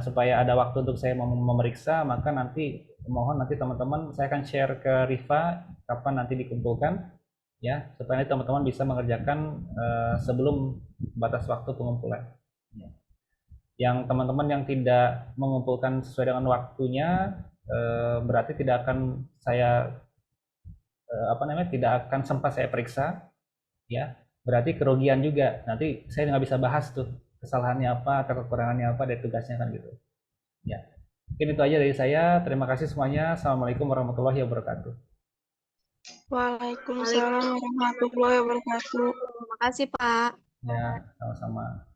supaya ada waktu untuk saya memeriksa, maka nanti mohon nanti teman-teman saya akan share ke Riva kapan nanti dikumpulkan ya, supaya teman-teman bisa mengerjakan sebelum batas waktu pengumpulan. Ya. Yang teman-teman yang tidak mengumpulkan sesuai dengan waktunya berarti tidak akan saya tidak akan sempat saya periksa ya. Berarti kerugian juga. Nanti saya nggak bisa bahas tuh kesalahannya apa atau kekurangannya apa dari tugasnya kan gitu. Ya. Mungkin itu aja dari saya. Terima kasih semuanya. Assalamualaikum warahmatullahi wabarakatuh. Waalaikumsalam warahmatullahi wabarakatuh. Terima kasih, Pak. Ya, sama-sama.